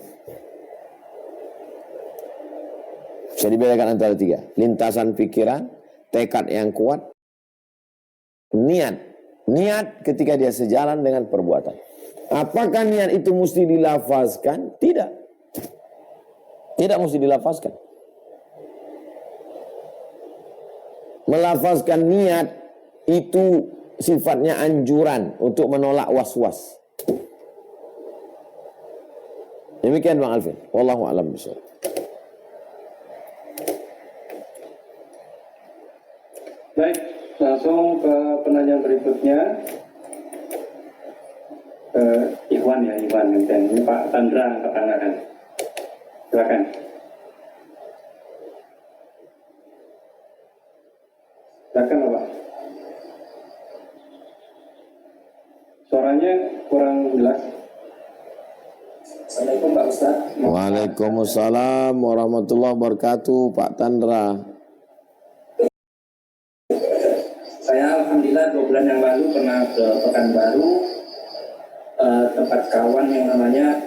Bisa dibedakan antara 3. Lintasan pikiran, tekad yang kuat, niat. Niat ketika dia sejalan dengan perbuatan. Apakah niat itu mesti dilafazkan? Tidak. Tidak mesti dilafazkan. Melafazkan niat itu sifatnya anjuran untuk menolak was-was. Demikian Bang Alvin. Wallahu a'lam bishawab. Baik, langsung ke penanya berikutnya. Ikhwan ya, Ikhwan. Ini Pak Tandra angkat tangan. Silakan. Silakan Pak. Suaranya kurang jelas. Assalamualaikum Pak Ustaz. Waalaikumsalam warahmatullahi wabarakatuh Pak Tandra. Saya alhamdulillah 12 bulan yang lalu pernah ke Pekanbaru, tempat kawan yang namanya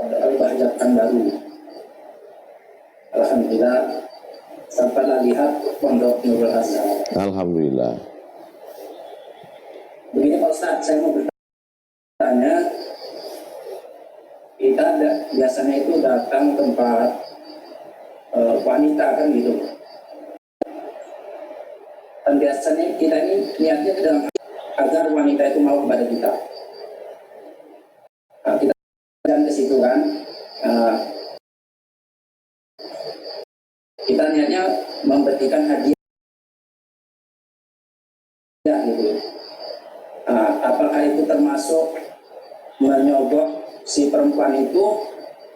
Al-Bahjah Pekanbaru. Alhamdulillah sampailah lihat Pondok Nurul Azhar. Alhamdulillah. Begini Pak Ustaz, saya mau bertanya, kita biasanya itu datang tempat wanita kan gitu. Dan biasanya kita ini niatnya dalam agar wanita itu mau kepada kita. Nah, kita jalan ke situ kan, kita niatnya memberikan hadiah gitu. Apakah itu termasuk menyogok si perempuan itu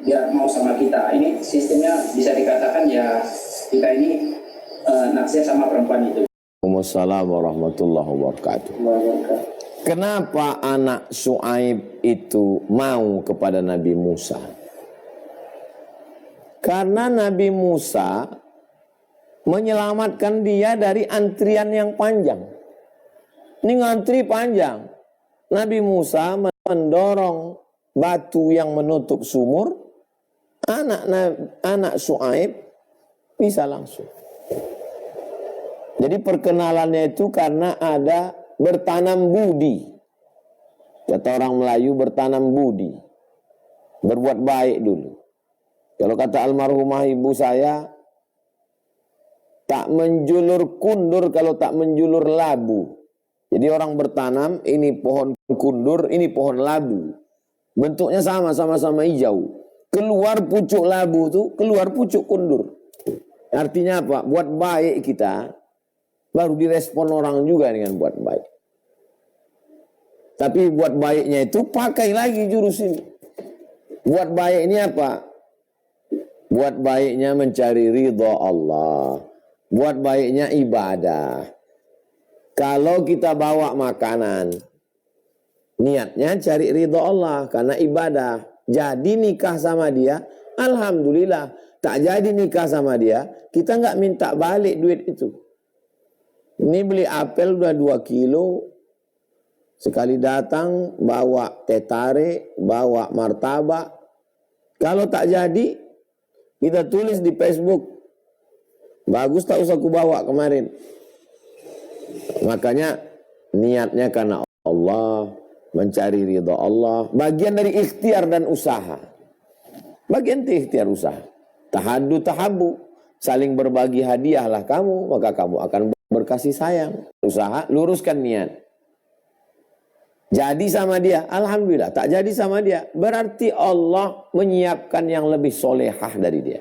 biar mau sama kita? Ini sistemnya bisa dikatakan ya kita ini naksir sama perempuan itu. Assalamualaikum warahmatullahi wabarakatuh. Kenapa anak Syuaib itu mau kepada Nabi Musa? Karena Nabi Musa menyelamatkan dia dari antrian yang panjang. Ini ngantri panjang. Nabi Musa mendorong batu yang menutup sumur, anak Syuaib bisa langsung. Jadi perkenalannya itu karena ada bertanam budi. Kata orang Melayu bertanam budi. Berbuat baik dulu. Kalau kata almarhumah ibu saya, tak menjulur kundur kalau tak menjulur labu. Jadi orang bertanam, ini pohon kundur, ini pohon labu. Bentuknya sama-sama hijau. Keluar pucuk labu itu, keluar pucuk kundur. Artinya apa? Buat baik kita, baru direspon orang juga dengan buat baik. Tapi buat baiknya itu pakai lagi jurus ini. Buat baik ini apa? Buat baiknya mencari ridha Allah. Buat baiknya ibadah. Kalau kita bawa makanan, niatnya cari ridha Allah karena ibadah. Jadi nikah sama dia, alhamdulillah. Tak jadi nikah sama dia, kita nggak minta balik duit itu. Ini beli apel udah 2 kilo. Sekali datang bawa teh tarik, bawa martabak. Kalau tak jadi, kita tulis di Facebook. Bagus tak usah ku bawa kemarin. Makanya niatnya karena Allah, mencari ridha Allah. Bagian dari ikhtiar dan usaha. Bagian dari ikhtiar usaha. Tahaddu tahabbu. Saling berbagi hadiahlah kamu, maka kamu akan berkasih sayang. Usaha, luruskan niat. Jadi sama dia, alhamdulillah. Tak jadi sama dia, berarti Allah menyiapkan yang lebih solehah dari dia.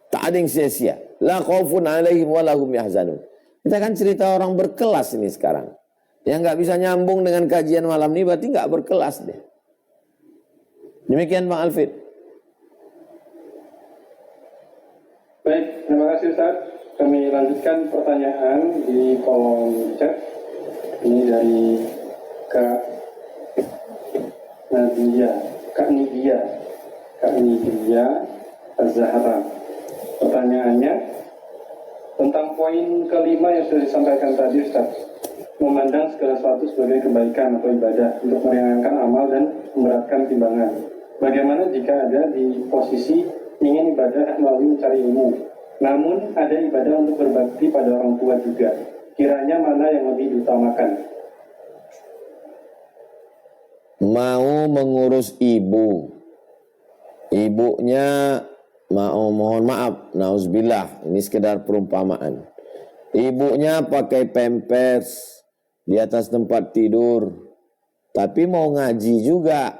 Tak ada yang sia-sia. La khaufun alaihim wa lahum yahzanun. Kita kan cerita orang berkelas ini sekarang. Yang nggak bisa nyambung dengan kajian malam ini berarti nggak berkelas deh. Demikian Bang Alfid. Baik, terima kasih Ustaz. Kami lanjutkan pertanyaan di kolom chat. Ini dari Kak Nidia Az-Zahra. Pertanyaannya tentang poin kelima yang sudah disampaikan tadi Ustaz. Memandang segala sesuatu sebagai kebaikan atau ibadah untuk meringankan amal dan memberatkan timbangan. Bagaimana jika ada di posisi ingin ibadah melalui mencari ilmu, namun ada ibadah untuk berbakti pada orang tua juga. Kiranya mana yang lebih diutamakan? Mau mengurus ibu. Ibunya mohon maaf, nauzubillah, ini sekedar perumpamaan. Ibunya pakai pampers di atas tempat tidur, tapi mau ngaji juga.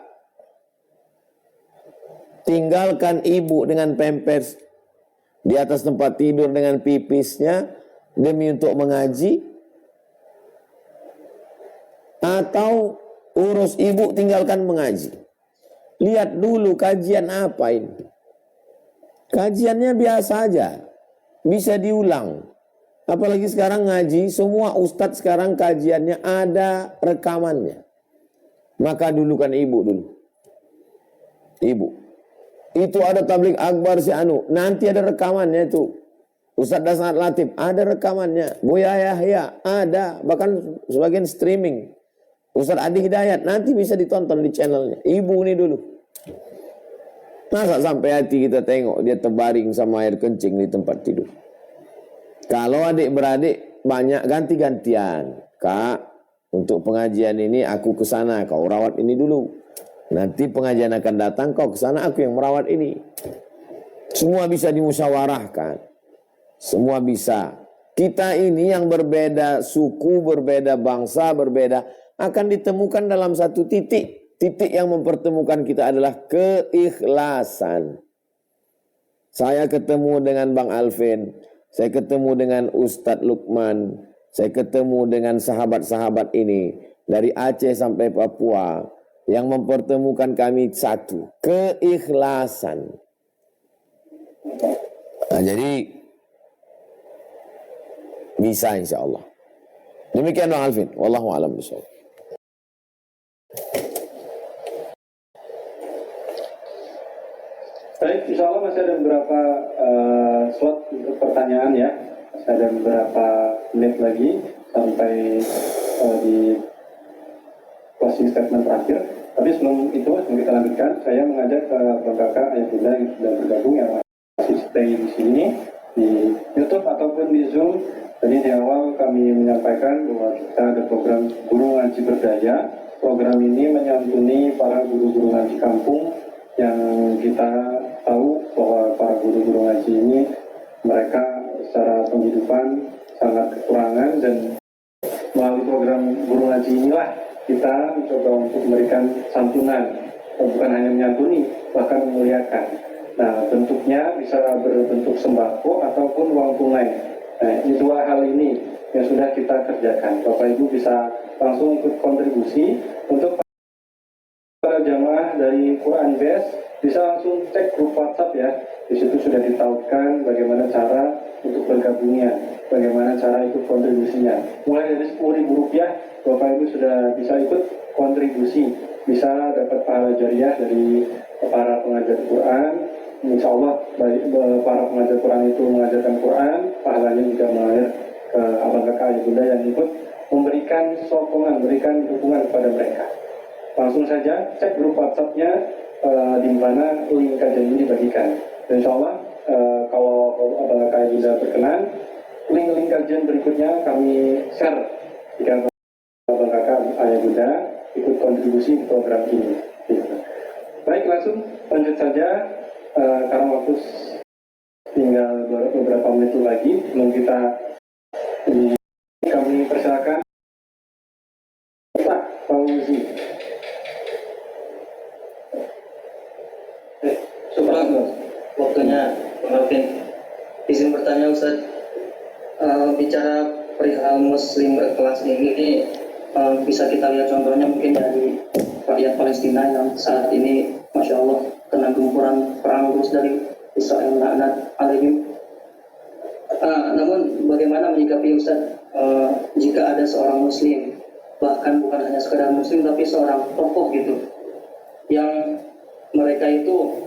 Tinggalkan ibu dengan pampers di atas tempat tidur dengan pipisnya demi untuk mengaji, atau urus ibu tinggalkan mengaji. Lihat dulu kajian apa ini. Kajiannya biasa aja, bisa diulang. Apalagi sekarang ngaji, semua ustadz sekarang kajiannya ada rekamannya. Maka dulukan ibu dulu. Ibu. Itu ada tabligh akbar si anu. Nanti ada rekamannya itu. Ustadz Dasar Latif, ada rekamannya. Buya Yahya, ada. Bahkan sebagian streaming. Ustadz Adi Hidayat, nanti bisa ditonton di channelnya. Ibu ini dulu. Masa sampai hati kita tengok dia terbaring sama air kencing di tempat tidur. Kalau adik-beradik banyak ganti-gantian. Kak, untuk pengajian ini aku ke sana, kau rawat ini dulu. Nanti pengajian akan datang, kau ke sana, aku yang merawat ini. Semua bisa dimusyawarahkan. Semua bisa. Kita ini yang berbeda suku, berbeda bangsa, berbeda, akan ditemukan dalam satu titik. Titik yang mempertemukan kita adalah keikhlasan. Saya ketemu dengan Bang Alvin, saya ketemu dengan Ustadz Lukman, saya ketemu dengan sahabat-sahabat ini dari Aceh sampai Papua. Yang mempertemukan kami satu, keikhlasan. Nah, jadi bisa insya Allah. Demikian Bang Alvin. Wallahu a'lam bishawab. Baik, insya Allah masih ada beberapa slot untuk pertanyaan ya. Masih ada beberapa menit lagi sampai di closing statement terakhir. Tapi sebelum itu, sebelum kita lanjutkan, saya mengajak Bang Kakak Ayah Bunda yang sudah bergabung, yang masih stay di sini, di YouTube ataupun di Zoom. Tadi di awal kami menyampaikan bahwa kita ada program Guru Ngaji Berdaya. Program ini menyantuni para guru-guru ngaji kampung yang kita tahu bahwa para guru-guru ngaji ini mereka secara penghidupan sangat kekurangan, dan melalui program guru ngaji inilah kita mencoba untuk memberikan santunan, bukan hanya menyantuni, bahkan memuliakan. Nah, bentuknya bisa berbentuk sembako ataupun uang tunai. Nah, ini dua hal ini yang sudah kita kerjakan. Bapak Ibu bisa langsung ikut kontribusi. Untuk para jamaah dari Quran Base bisa langsung cek grup WhatsApp ya. Di situ sudah ditautkan bagaimana cara untuk bergabungnya, bagaimana cara ikut kontribusinya. Mulai dari Rp10.000, Bapak Ibu sudah bisa ikut kontribusi, bisa dapat pahala jariah dari para pengajar Quran. Insya Allah para pengajar Quran itu mengajarkan Quran, pahalanya juga mengalir ke abang kakak ayah bunda yang ikut memberikan sokongan, memberikan dukungan kepada mereka. Langsung saja cek grup WhatsApp-nya di mana link kajian ini dibagikan. Dan insya Allah kalau abang kakak ayah bunda berkenan, link-link kajian berikutnya kami share jika abang kakak ayah bunda ikut kontribusi di program ini. Baik, langsung lanjut saja. Karena waktu tinggal beberapa menit lagi sebelum kita kami persilakan Pak Fauzi. Syukur waktunya Alvin. Izin bertanya Ustaz, bicara perihal Muslim berkelas ini bisa kita lihat contohnya mungkin dari rakyat Palestina yang saat ini Masya Allah kena gempuran perang terus dari Israel, laknat alaihim. Namun bagaimana menyikapi Ustaz jika ada seorang Muslim, bahkan bukan hanya sekedar Muslim tapi seorang tokoh gitu, yang mereka itu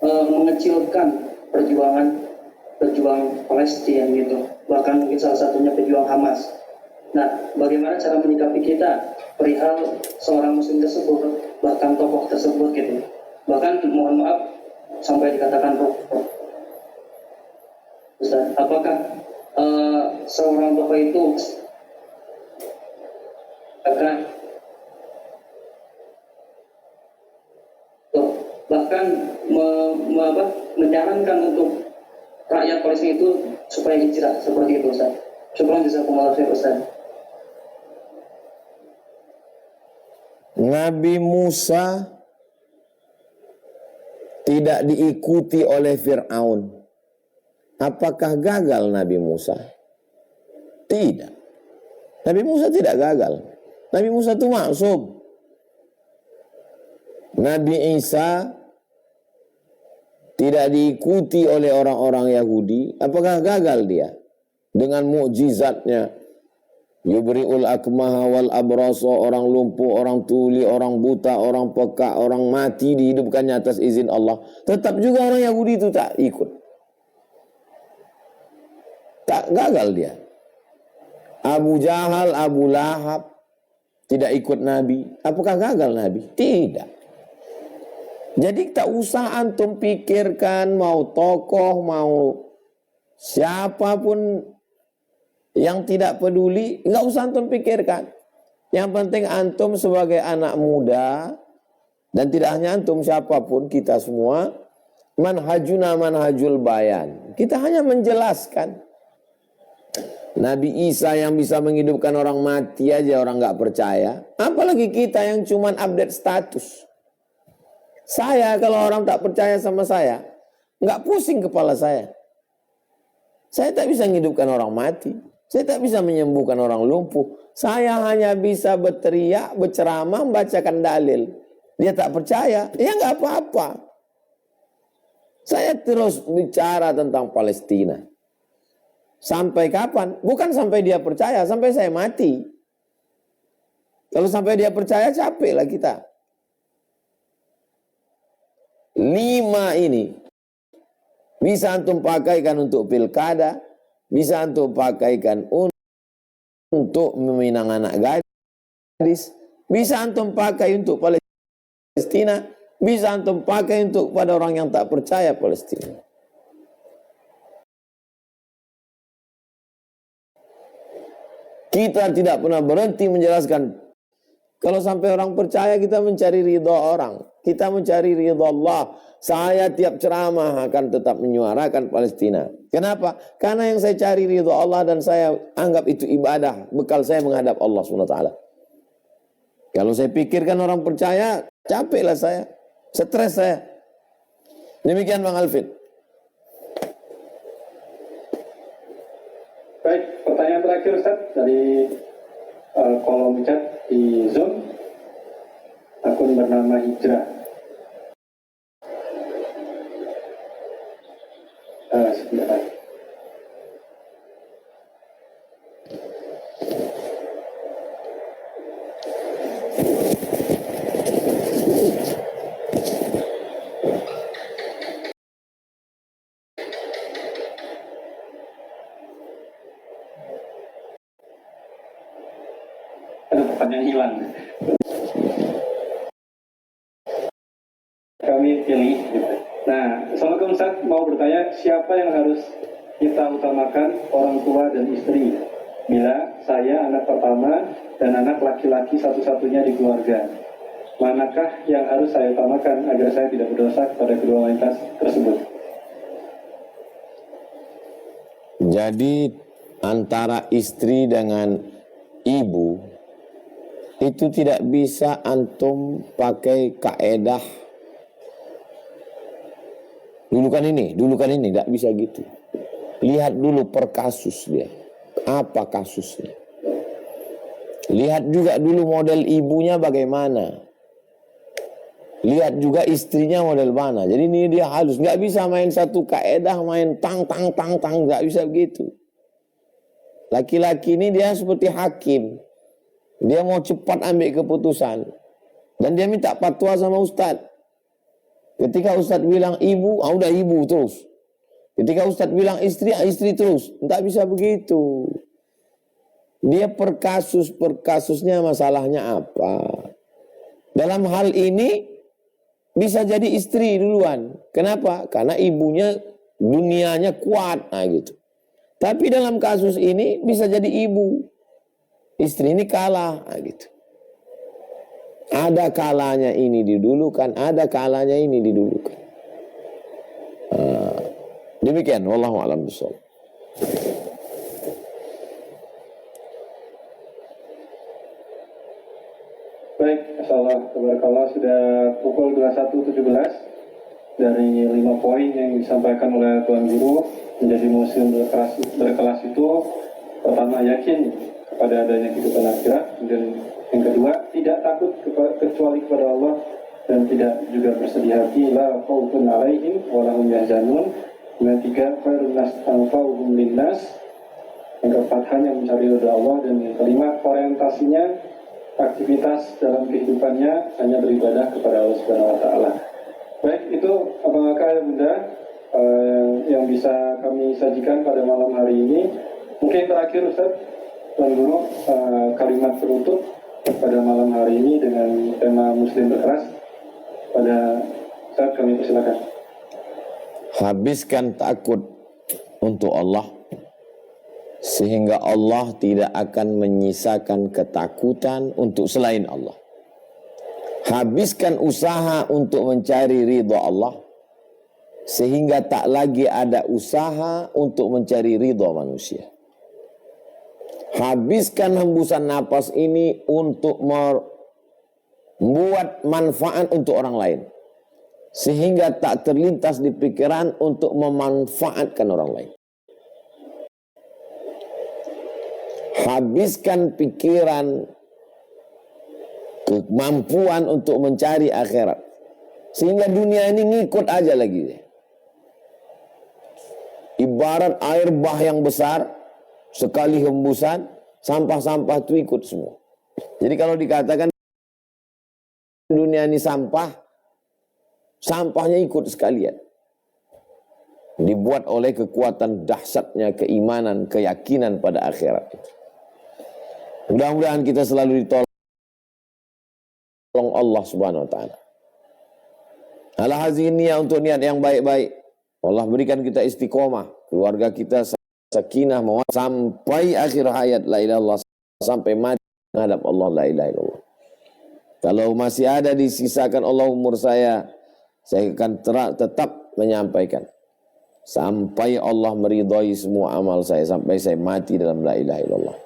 mengecilkan pejuang Palestina gitu, bahkan mungkin salah satunya pejuang Hamas. Nah, bagaimana cara menyikapi kita perihal seorang Muslim tersebut, bahkan tokoh tersebut gitu? Bahkan mohon maaf sampai dikatakan rokok. Ustaz, apakah seorang tokoh itu akan bahkan menyarankan untuk rakyat Palestina itu supaya hijrah seperti itu Ustaz? Syukran jazakumullah khair Ustaz. Nabi Musa tidak diikuti oleh Fir'aun. Apakah gagal Nabi Musa? Tidak. Nabi Musa tidak gagal. Nabi Musa itu maksum. Nabi Isa tidak diikuti oleh orang-orang Yahudi. Apakah gagal dia? Dengan mukjizatnya. Yubri'ul akmaha wal abrasa, orang lumpuh, orang tuli, orang buta, orang peka, orang mati dihidupkannya atas izin Allah. Tetap juga orang Yahudi itu tak ikut. Tak gagal dia. Abu Jahal, Abu Lahab tidak ikut Nabi. Apakah gagal Nabi? Tidak. Jadi tak usah antum pikirkan mau tokoh, mau siapapun yang tidak peduli, nggak usah antum pikirkan. Yang penting antum sebagai anak muda, dan tidak hanya antum, siapapun, kita semua, manhajuna manhajul bayan. Kita hanya menjelaskan. Nabi Isa yang bisa menghidupkan orang mati aja orang nggak percaya. Apalagi kita yang cuman update status. Saya kalau orang tak percaya sama saya, nggak pusing kepala saya. Saya tak bisa menghidupkan orang mati. Saya tak bisa menyembuhkan orang lumpuh. Saya hanya bisa berteriak, berceramah, membacakan dalil. Dia tak percaya, ya nggak apa-apa. Saya terus bicara tentang Palestina. Sampai kapan? Bukan sampai dia percaya, sampai saya mati. Kalau sampai dia percaya, capek lah kita. 5 ini bisa antum pakaikan untuk pilkada, bisa antum pakaikan untuk meminang anak gadis, bisa antum pakai untuk Palestina, bisa antum pakai untuk pada orang yang tak percaya Palestina. Kita tidak pernah berhenti menjelaskan. Kalau sampai orang percaya, kita mencari ridha orang. Kita mencari ridha Allah. Saya tiap ceramah akan tetap menyuarakan Palestina. Kenapa? Karena yang saya cari ridha Allah dan saya anggap itu ibadah. Bekal saya menghadap Allah SWT. Kalau saya pikirkan orang percaya, capeklah saya. Stres saya. Demikian Bang Alvin. Baik, pertanyaan terakhir Ustaz dari kolom chat di Zoom, akun bernama Hijrah. Sebentar. Ada pertanyaan hilang. Kami pilih. Nah, Assalamualaikum Ustaz, mau bertanya siapa yang harus kita utamakan, orang tua dan istri? Bila saya anak pertama dan anak laki-laki satu-satunya di keluarga, manakah yang harus saya utamakan agar saya tidak berdosa kepada kedua wanita tersebut? Jadi antara istri dengan ibu itu tidak bisa antum pakai kaedah dulukan ini, tidak bisa gitu. Lihat dulu per kasus dia, apa kasusnya. Lihat juga dulu model ibunya bagaimana. Lihat juga istrinya model mana. Jadi ini dia halus, nggak bisa main satu kaedah, main tang, nggak bisa begitu. Laki-laki ini dia seperti hakim. Dia mau cepat ambil keputusan. Dan dia minta fatwa sama ustadz. Ketika ustadz bilang ibu, udah ibu terus. Ketika ustadz bilang istri, istri terus. Tidak bisa begitu. Dia per kasusnya masalahnya apa. Dalam hal ini bisa jadi istri duluan. Kenapa? Karena ibunya dunianya kuat. Nah gitu. Tapi dalam kasus ini bisa jadi ibu. Istri ini kalah. Nah gitu. Ada kalanya ini didulukan, ada kalanya ini didulukan. Demikian, wallahu a'lam bishawab. Baik, Assalamualaikum, sudah pukul 21.17 dari 5 poin yang disampaikan oleh Tuan Guru menjadi muslim berkelas itu. Pertama, yakin kepada adanya kehidupan akhirat, dan yang kedua, tidak takut kecuali kepada Allah dan tidak juga bersedih hati, la khaufun alaihim wa lahum yahzanun. Yang ketiga, khairun nas anfa'uhum linnas. Yang keempat, hanya mencari ridha Allah. Dan yang kelima, orientasinya aktivitas dalam kehidupannya hanya beribadah kepada Allah Subhanahu wa taala. Baik, itu Abang Aka dan Bunda yang bisa kami sajikan pada malam hari ini. Mungkin terakhir Ustaz, Tuan Guru, kalimat penutup pada malam hari ini dengan tema Muslim berkeras. Pada saat kami persilakan. Habiskan takut untuk Allah, sehingga Allah tidak akan menyisakan ketakutan untuk selain Allah. Habiskan usaha untuk mencari ridha Allah, sehingga tak lagi ada usaha untuk mencari ridha manusia. Habiskan hembusan napas ini untuk membuat manfaat untuk orang lain, sehingga tak terlintas di pikiran untuk memanfaatkan orang lain. Habiskan pikiran kemampuan untuk mencari akhirat, sehingga dunia ini ngikut aja lagi. Ibarat air bah yang besar, sekali hembusan, sampah-sampah itu ikut semua. Jadi kalau dikatakan dunia ini sampah, sampahnya ikut sekalian. Dibuat oleh kekuatan dahsyatnya keimanan, keyakinan pada akhirat. Mudah-mudahan kita selalu ditolong Allah Subhanahu wa taala. Ala hazin niat untuk niat yang baik-baik. Allah berikan kita istiqomah, keluarga kita sakinah sampai akhir hayat la ilaha illallah, sampai mati menghadap Allah la ilaha illallah. Kalau masih ada disisakan Allah umur saya akan tetap menyampaikan sampai Allah meridhai semua amal saya, sampai saya mati dalam la ilaha illallah.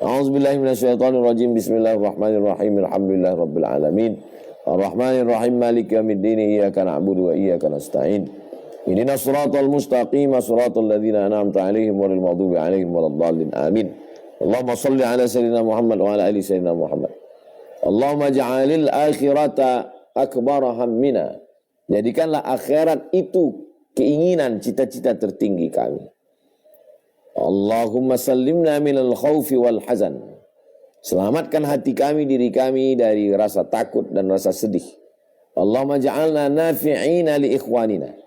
A'udzubillahi minasyaitonirrajim. Bismillahirrahmanirrahim. Alhamdulillahirabbil alamin. Arrahmanirrahim. Maliki yaumiddin. Iyyaka na'budu wa iyyaka nasta'in. Ihdinas siratal mustaqim, siratal ladzina an'amta 'alaihim ghairil maghdubi 'alaihim waladdallin. Amin. Allahumma shalli 'ala sayyidina Muhammad wa 'ala ali sayyidina Muhammad. Allahumma ja'alil akhirata akbar hammina. Jadikanlah akhirat itu keinginan, cita-cita tertinggi kami. Allahumma sallimna minal khawfi wal hazan. Selamatkan hati kami, diri kami dari rasa takut dan rasa sedih. Allahumma ja'alna nafi'ina li ikhwanina.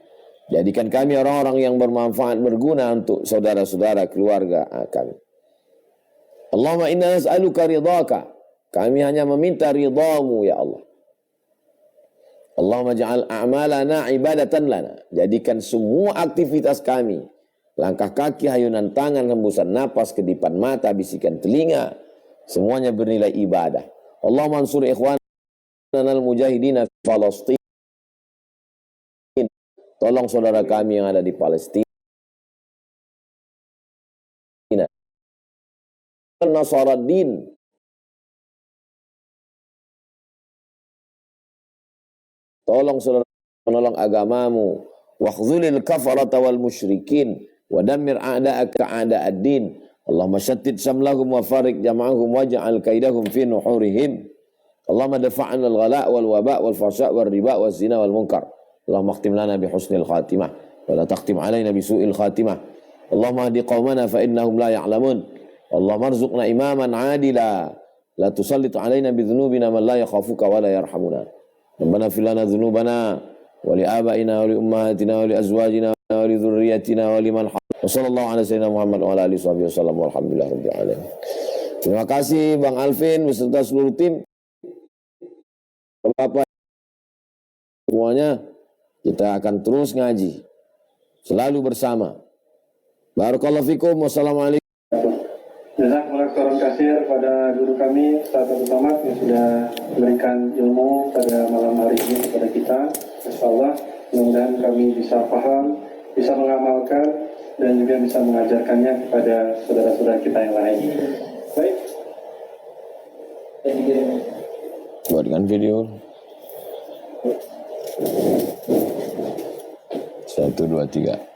Jadikan kami orang-orang yang bermanfaat, berguna untuk saudara-saudara keluarga kami. Allahumma inna nas'aluka ridhaka. Kami hanya meminta ridhamu ya Allah. Allahumma ja'al a'malana ibadatan lana. Jadikan semua aktivitas kami, langkah kaki, hayunan tangan, hembusan napas, kedipan mata, bisikan telinga, semuanya bernilai ibadah. Allahumma ansur ikhwanana al-mujahidina fi Palestin. Tolong saudara kami yang ada di Palestina. Nasaraddin. Tolong saudara menolong agamamu. Wakhzulil kafarata wal musyrikin. Wa dammir a'da'aka a'da'ad-din. Allahumma syattid samlahum wa farik jama'ahum waj'al kaidahum fi nuhurihim. Allahumma dafa'na al-ghala' wal waba' wal fasha' wal riba' wal zina wal munkar. Allahumma akhtim lana bi husnil khatimah wa la takhtim alaina bi su'il khatimah. Allahumma hdi qaumana fa innahum la ya'lamun. Allahumma arzuqna imaman 'adila la tusallit alaina bi dhunubina man la yakhafuka wa la yarhamuna. Rabbana fil lana dhunubana wa li abaina wa li ummahatina wa li azwajina wa li dhurriyyatina wa liman wa sallallahu ala sayyidina Muhammad wa ala alihi wasallam walhamdulillahirabbil alamin. Terima kasih Bang Alvin beserta seluruh tim. Bapak semuanya, kita akan terus ngaji, selalu bersama. Barakallahu fikum. Wassalamualaikum. Jazakumullah khairan katsir pada guru kami Ustaz Abdul Somad yang sudah memberikan ilmu pada malam hari ini kepada kita. Insyaallah mudah-mudahan kami bisa paham, bisa mengamalkan dan juga bisa mengajarkannya kepada saudara-saudara kita yang lain. Baik. Buatkan video. 1, 2, 3.